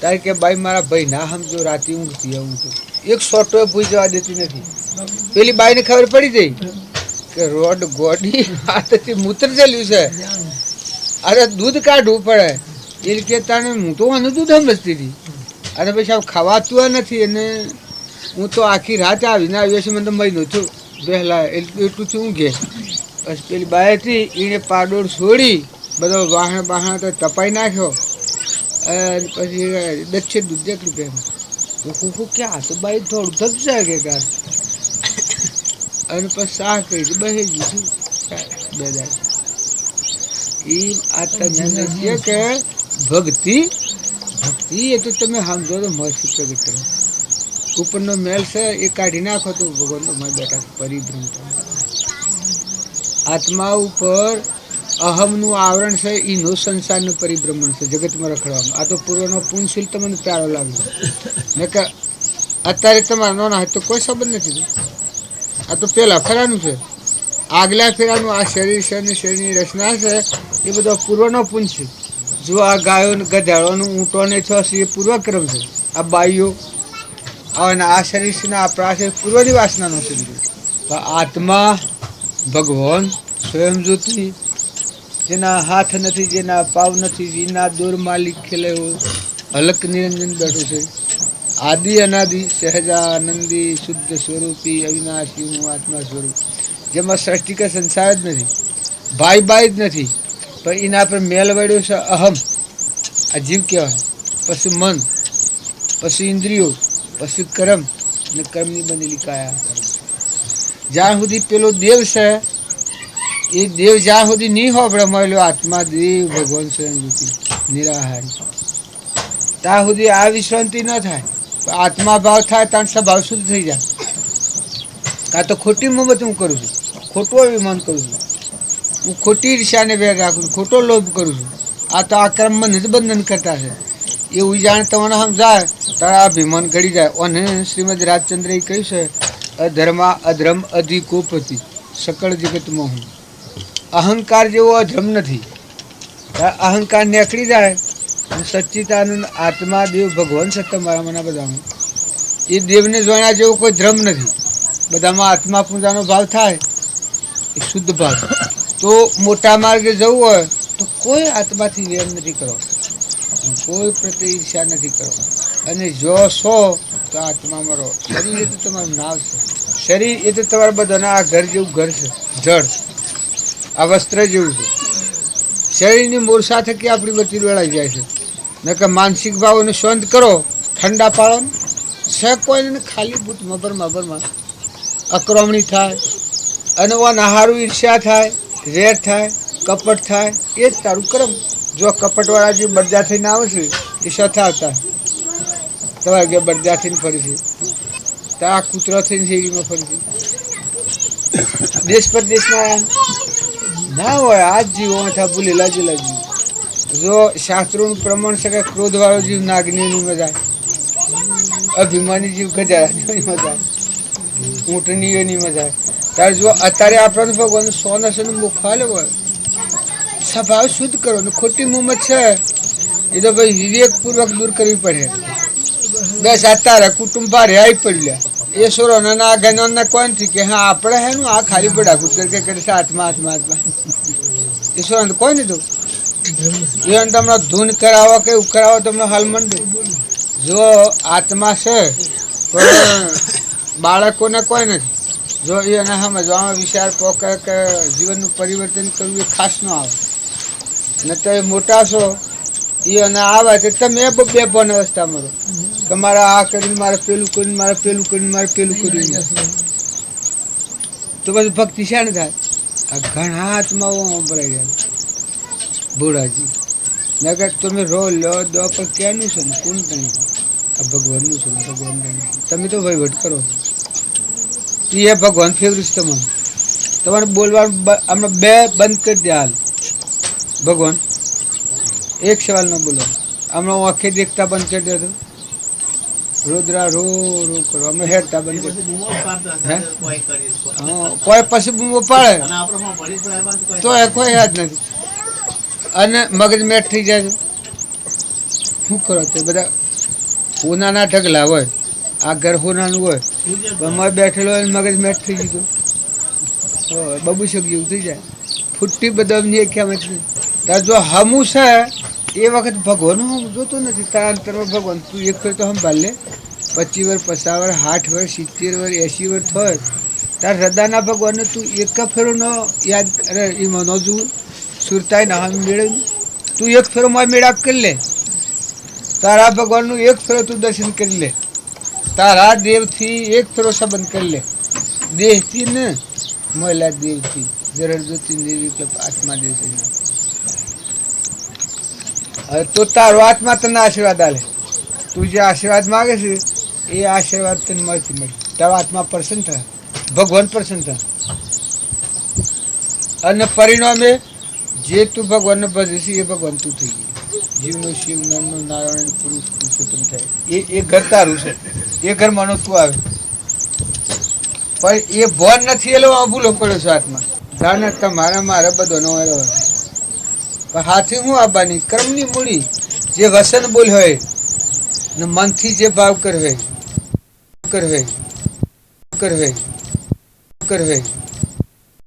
તારે કે બાઈ મારા ભાઈ ના સમજો રાતે ઊંઘતી હું તો એક સોટો ભૂઈ જવા દેતી નથી. પેલી બાઈને ખબર પડી જઈ કે રોડ ગોડી હાથથી મૂત્ર જલ્યું છે, અરે દૂધ કાઢવું પડે. એ કે તાને હું તો આનું દૂધ સમજતી હતી, અને પછી આમ ખવાતું નથી. અને હું તો આખી રાત આવીને આવ્યો છે, મને તો મહિનો થયો વહેલા એટલું થયું ઊંઘે. પછી પેલી બાઈ હતી એને પાડોળ છોડી બધો વાહણ તો તપાઈ નાખ્યો. અને પછી દચ્છે દૂધ દેખલું બેન હું ક્યાં તો બાઈ થોડું ધબશે કે કાર. અને પછી શાહ કરી બહી દીધું 2000. એ આ તમને કે ભક્તિ એ તો તમે સમજો તો મસ્ત પ્રગટ કરો. ઉપરનો મેલ છે એ કાઢી નાખો તો ભગવાનનો મય બેઠા પરિભ્રમ. આત્મા ઉપર અહમનું આવરણ છે, એનો સંસારનું પરિભ્રમણ છે, જગતમાં રખડવાનું. આ તો પૂર્વનો પુણ્યશીલ તમને પ્યારો લાગે ને કે અત્યારે તમારા નાના હાથ તો કોઈ સંબંધ નથી. આ તો પેલા ફેરાનું છે, આગલા ફેરાનું આ શરીર છે ને શરીરની રચના છે એ બધો પૂર્વનો પુંજ છે. જો આ ગાયો ગધાડોનું ઊંટોને થશે એ પૂર્વક્રમ છે. આ બાઈઓ અને આ શરીર છે ને આ પ્રાશ પૂર્વની વાસનાનો છે. આત્મા ભગવાન સ્વયં જ્યોતિ, જેના હાથ નથી, જેના પાવ નથી, જેના દોર માલિક ખેલે હલક નિરંજન બેઠું છે. આદિ અનાદિ સહજાનંદી શુદ્ધ સ્વરૂપી અવિનાશી હું આત્મા સ્વરૂપ. જેમાં સૃષ્ટિ કે સંસાર જ નથી, બાઈ જ નથી, પણ એના પર મેલ વળ્યો છે અહમ, આ જીવ કહેવાય. પછી મન, પછી ઇન્દ્રિયો, પછી કર્મ ને કર્મની બનેલી કાયા. જ્યાં સુધી પેલો દેવ છે એ દેવ જ્યાં સુધી નહીં હોબળે મળેલો આત્મા દેવ ભગવાન સ્વયં નિરાહાર, ત્યાં સુધી આ વિશ્રાંતિ ન થાય. આત્મા ભાવ થાય ત્યાં સ્વભાવ શુદ્ધ થઈ જાય. કાં તો ખોટી મમત હું કરું છું, ખોટું અભિમાન કરું છું, હું ખોટી ઈર્ષ્યાને વેર રાખું છું, ખોટો લોભ કરું છું. આ તો આ કર્મમાં જ બંધન કરતા છે. એવું જાણ તમને સમજાય તારા અભિમાન ઘડી જાય. અને શ્રીમદ રાજચંદ્રએ કહ્યું છે અધર્મા અધર્મ અધિકોપતિ સકળ જગતમાં હું. અહંકાર જેવો અધર્મ નથી. અહંકાર નીકળી જાય સચ્ચિદાનંદ આત્મા દેવ ભગવાન છે તમારા મને બધામાં. એ દેવને જોયા જેવો કોઈ ધર્મ નથી. બધામાં આત્મા પૂજાનો ભાવ થાય એ શુદ્ધ ભાવ. તો મોટા માર્ગે જવું હોય તો કોઈ આત્માથી વેર નથી કરો, કોઈ પ્રત્યે ઈર્ષા નથી કરો. અને જો સો તો આત્મામાં રહો. શરીર એ તો તમારું નાવ છે. શરીર એ તો તમારા બધાના આ ઘર જેવું ઘર છે, જળ આ વસ્ત્ર જેવું છે. શરીરની મૂર્છા થકી આપણી બધી વેળાઈ જાય છે. નકર માનસિક ભાવોને શાંત કરો, ઠંડા પાડો ને છે કોઈ ને ખાલી ભૂત મબરમાં અક્રમણી થાય અને હારું ઈર્ષ્યા થાય, રેર થાય, કપટ થાય, એ જ તારું કર્મ. જો કપટવાળા જે બરદા થઈને આવે છે એ સથા આવતા તમારે ઘેર બરદા થઈને ફરી છે, તો આ કૂતરો થઈને શેરીમાં ફરી છે. દેશ પરદેશમાં ના હોય આ જ જીવો થા ભૂલેલા જેલા જીવ. જો શાસ્ત્રોનું પ્રમાણ છે કે ક્રોધવાળો જીવ નાગની મજા, અભિમાની જીવ ગજાની મજા, ઊંટનીઓની મજા. ત્યારે જો અત્યારે આપણને ભગવાન સોના સોનું મુખાલે હોય, સ્વભાવ શુદ્ધ કરો ને ખોટી મુહમ્મદ છે એ તો ભાઈ વિવેકપૂર્વક દૂર કરવી પડે. બસ અત્યારે કુટુંબ ભારે આવી પડ્યા એ સોરો ના ગણના કોણ થી કે હા આપણે હે આ ખાલી પડા કુતર કે કરે આત્મા આત્મા આત્મા એ સોરો કોઈ નહીં. તો એ તમને ધૂન કરાવો કે ઉકરાવો તમને હાલ મંડે. જો આત્મા છે પણ બાળકોને કોઈ નથી. જો એને સમજવામાં વિચાર પોકે કે જીવનનું પરિવર્તન કરવું એ ખાસ ન આવે ને તો એ મોટા છો એને આવે તો તમે બે પણ અવસ્થા મળો કે મારે આ કરીને મારે પેલું કરીને મારે પેલું કરીને મારે પેલું કરીને તો પછી ભક્તિ શાણ થાય. આ ઘણા આત્માઓ વપરાઈ ગયા ભોળાજી નગર તમે રો લો દો પણ ક્યાંનું છે ને કોણ તને આ ભગવાનનું છે ને ભગવાન તમે તો વહીવટ કરો એ ભગવાન ફેવરીશ તમારે બોલવાનું અમે બે બંધ કરી દે હાલ. ભગવાન એક સવાલ ન બોલો હમણાં હું આંખે દેખતા બંધ કરી દે તો રોદરા રો રો કરો અમે હેરતા બંધ કરી કોઈ પછી બૂમો પાડે તો એ કોઈ યાદ નથી અને મગજ મેટ થઈ જાય. શું કરો તે બધા હોનાના ઢગલા હોય આ ઘર હોનાનું હોય મેં બેઠેલો હોય મગજ મેટ થઈ ગયું બબુ શક જેવું થઈ જાય ફૂટી બદામની ખ્યામાં. તાર જો હમું છે એ વખત ભગવાન હું જોતો નથી તારા અંતરમાં ભગવાન તું એક ફેર તો સંભાળ લે 25 વર્ષ 50 વર્ષ 60 વર્ષ 70 વર્ષ 80 વર્ષ થાય તાર હૃદયના ભગવાનને તું એક ફેરો ન યાદ અરે એમાં ન જોવું સુરતાય ના મેળવ તું એક ફેરો માં મેળાપ કરી લે. તારા ભગવાનનું એક ફેરો તું દર્શન કરી લે. તારા દેવથી એક ફેરો સંબંધ કરી લે. દેહથી ને મહિલા દેવથી જરણ જ્યોતિ દેવી આત્મા દેવ છે તો તારો આત્મા તને આશીર્વાદ આલે. તું જે આશીર્વાદ માગે છે એ આશીર્વાદ તને મળતી મળે. તારો આત્મા પ્રસન્ન થાય, ભગવાન પ્રસન્ન થાય અને પરિણામે જે તું ભગવાનને ભજે છે એ ભગવાન તું થઈ ગયું. જીવનો શિવ નરનો નારાયણ પુરુષ પુરુષોત્તમ થાય એ ઘર તારું છે. એ ઘર માનો તું આવે પણ એ ભોન નથી એલો ભૂલો પડ્યો છે આત્મા જાણે તમારે મારે બધોનો પણ હાથી હું આવવાની કર્મની મૂડી જે વસન બોલ હોય ને મનથી જે ભાવ કર હોય